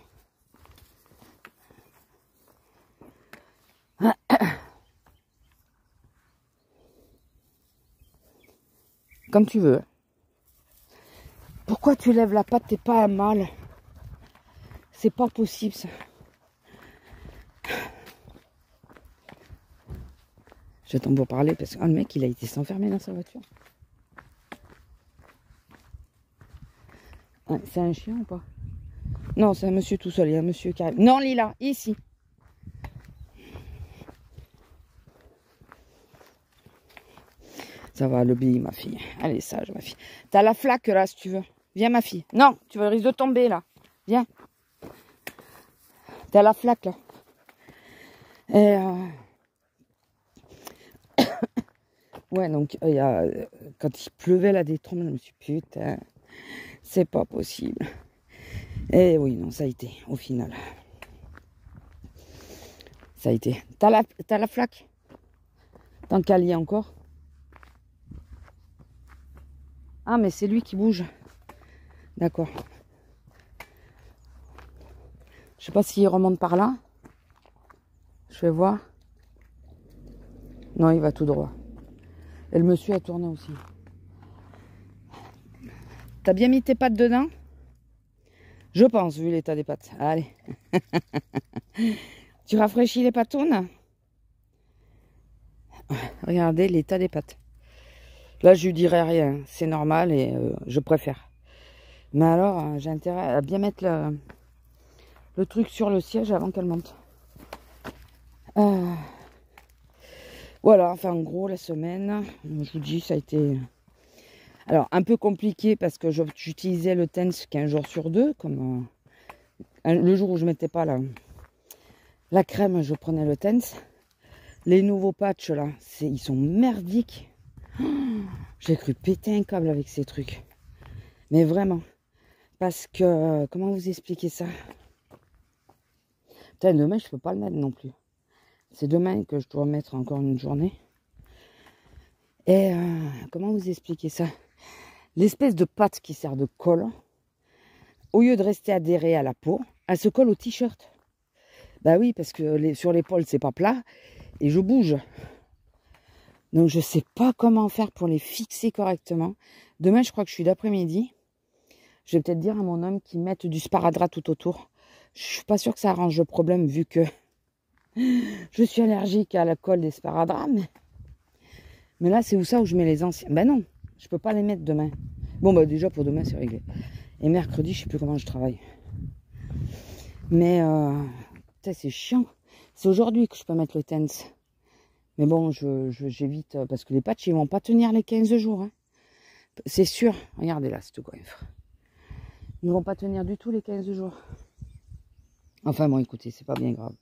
Comme tu veux. Pourquoi tu lèves la patte, t'es pas à mal? C'est pas possible, ça. J'attends pour parler parce que le mec, il a été s'enfermer dans sa voiture. Ouais, c'est un chien ou pas? Non, c'est un monsieur tout seul. Il y a un monsieur qui arrive. Non, Lila, ici. Ça va, le billet, ma fille. Elle est sage, ma fille. T'as la flaque, là, si tu veux. Viens, ma fille. Non, tu risques de tomber, là. Viens. T'as la flaque, là. Et... ouais, donc, quand il pleuvait, là, des trombes, je me suis dit, putain, c'est pas possible. Et oui, non, ça a été, au final. Ça a été. T'as la flaque? Tant qu'elle y est encore. Ah, mais c'est lui qui bouge. D'accord. Je sais pas s'il remonte par là. Je vais voir. Non, il va tout droit. Et le monsieur a tourné aussi. T'as bien mis tes pattes dedans? Je pense, vu l'état des pattes. Allez. Tu rafraîchis les patounes? Regardez l'état des pattes. Là, je lui dirai rien. C'est normal et je préfère. Mais alors, j'ai intérêt à bien mettre le truc sur le siège avant qu'elle monte. Voilà, enfin, en gros, la semaine, je vous dis, ça a été... Alors, un peu compliqué parce que j'utilisais le TENS qu'un jour sur deux. Comme le jour où je ne mettais pas la crème, je prenais le TENS. Les nouveaux patchs, là, ils sont merdiques. J'ai cru péter un câble avec ces trucs. Mais vraiment. Parce que, comment vous expliquer ça? Putain, demain, je ne peux pas le mettre non plus. C'est demain que je dois mettre encore une journée. Et comment vous expliquer ça? L'espèce de pâte qui sert de colle, au lieu de rester adhérée à la peau, elle se colle au t-shirt. Bah oui, parce que sur l'épaule, c'est pas plat. Et je bouge. Donc, je sais pas comment faire pour les fixer correctement. Demain, je crois que je suis d'après-midi. Je vais peut-être dire à mon homme qu'il mette du sparadrap tout autour. Je suis pas sûre que ça arrange le problème, vu que je suis allergique à la colle des sparadraps. Mais là, c'est où ça où je mets les anciens? Ben non, je peux pas les mettre demain. Bon, bah déjà, pour demain, c'est réglé. Et mercredi, je sais plus comment je travaille. Mais, c'est chiant. C'est aujourd'hui que je peux mettre le TENS. Mais bon, j'évite, parce que les patchs, ils vont pas tenir les 15 jours. Hein. C'est sûr. Regardez là, cette goinfre. Ils vont pas tenir du tout les 15 jours. Enfin bon, écoutez, c'est pas bien grave.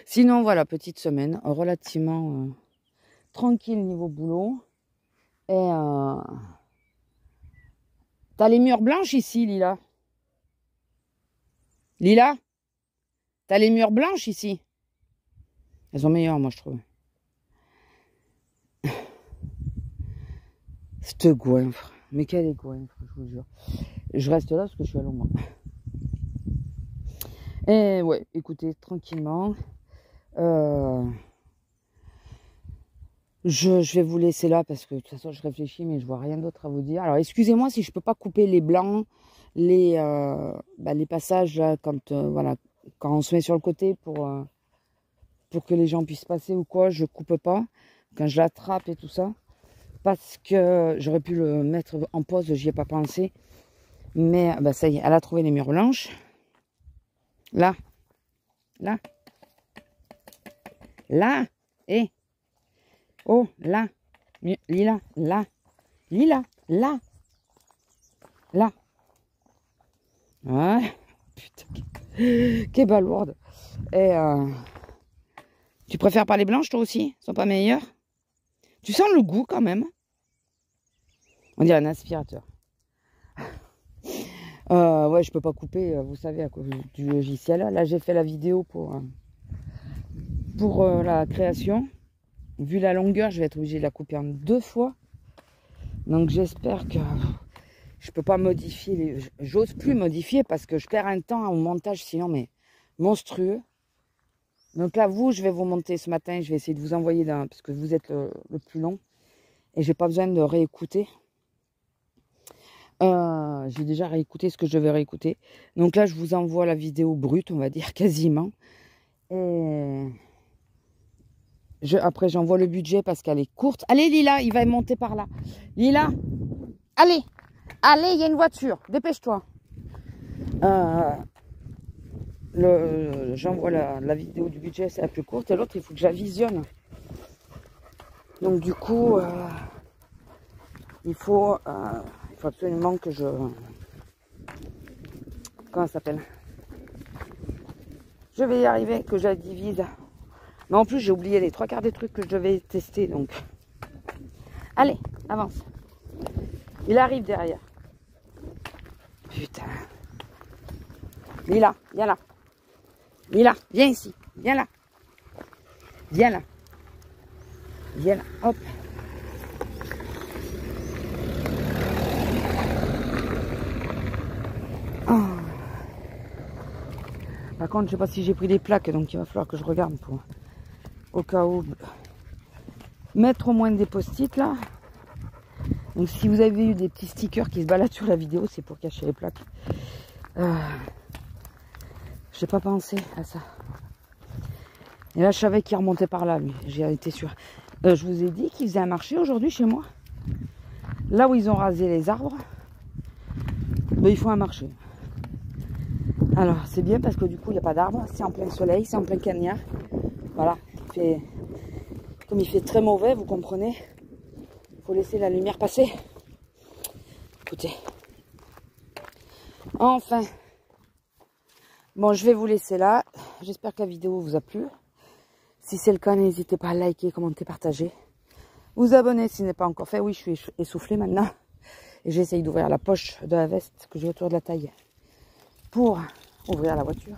Sinon, voilà, petite semaine, relativement tranquille niveau boulot. Et t'as les murs blanches ici, Lila? Lila? T'as les murs blanches ici? Elles sont meilleures, moi, je trouve. Cette goinfre. Mais quelle est goinfre, je vous jure. Je reste là parce que je suis à l'ombre. Et ouais, écoutez, tranquillement. Je vais vous laisser là parce que de toute façon, je réfléchis, mais je vois rien d'autre à vous dire. Alors, excusez-moi si je peux pas couper les blancs, les passages là, voilà, quand on se met sur le côté pour que les gens puissent passer ou quoi, je coupe pas. Quand je l'attrape et tout ça. Parce que j'aurais pu le mettre en pause, j'y ai pas pensé. Mais bah, ça y est, elle a trouvé les murs blanches. Là. Là. Là. Et. Oh, là. Lila. Là. Lila. Là. Là. Ouais. Putain. Quelle balourde. Et tu préfères pas les blanches toi aussi? Elles sont pas meilleures? Tu sens le goût quand même. On dirait un aspirateur. Ouais, je peux pas couper, vous savez, à cause du logiciel. Là, j'ai fait la vidéo pour la création. Vu la longueur, je vais être obligée de la couper en 2 fois. Donc, j'espère que je peux pas modifier. J'ose plus modifier parce que je perds un temps au montage, sinon, mais monstrueux. Donc là, je vais vous monter ce matin. Je vais essayer de vous envoyer parce que vous êtes le plus long. Et j'ai pas besoin de réécouter. J'ai déjà réécouté ce que je devais réécouter. Donc là, je vous envoie la vidéo brute, on va dire, quasiment. Et après, j'envoie le budget parce qu'elle est courte. Allez, Lila, il va monter par là. Lila, allez. Allez, il y a une voiture. Dépêche-toi. J'envoie la vidéo du budget, c'est la plus courte. Et l'autre, il faut que je la visionne. Donc du coup, il faut absolument que je... Comment ça s'appelle? Je vais y arriver, que je la divise. Mais en plus, j'ai oublié les 3/4 des trucs que je devais tester. Donc, allez, avance. Il arrive derrière. Putain. Lila, viens là. Lila, viens ici. Viens là. Viens là. Viens là. Hop. Oh. Par contre, je sais pas si j'ai pris des plaques, donc il va falloir que je regarde au cas où. mettre au moins des post-it là. Donc si vous avez eu des petits stickers qui se baladent sur la vidéo, c'est pour cacher les plaques. J'ai pas pensé à ça. Et là je savais qu'il remontait par là lui, j'ai été sûre. Je vous ai dit qu'il faisait un marché aujourd'hui chez moi. Là où ils ont rasé les arbres, ben, ils font un marché. Alors c'est bien parce que du coup il n'y a pas d'arbres, c'est en plein soleil, c'est en plein cagnard. Voilà, comme il fait très mauvais, vous comprenez, il faut laisser la lumière passer. Écoutez. Enfin. Bon, je vais vous laisser là. J'espère que la vidéo vous a plu. Si c'est le cas, n'hésitez pas à liker, commenter, partager. Vous abonner si ce n'est pas encore fait. Oui, je suis essoufflée maintenant. Et j'essaye d'ouvrir la poche de la veste que j'ai autour de la taille pour ouvrir la voiture.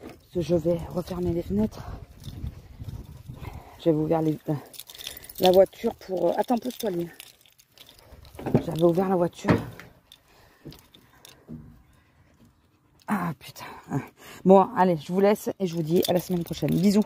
Parce que je vais refermer les fenêtres. Je vais ouvrir la voiture pour... Attends, pousse-toi lui. J'avais ouvert la voiture. Ah putain. Bon, allez, je vous laisse et je vous dis à la semaine prochaine. Bisous.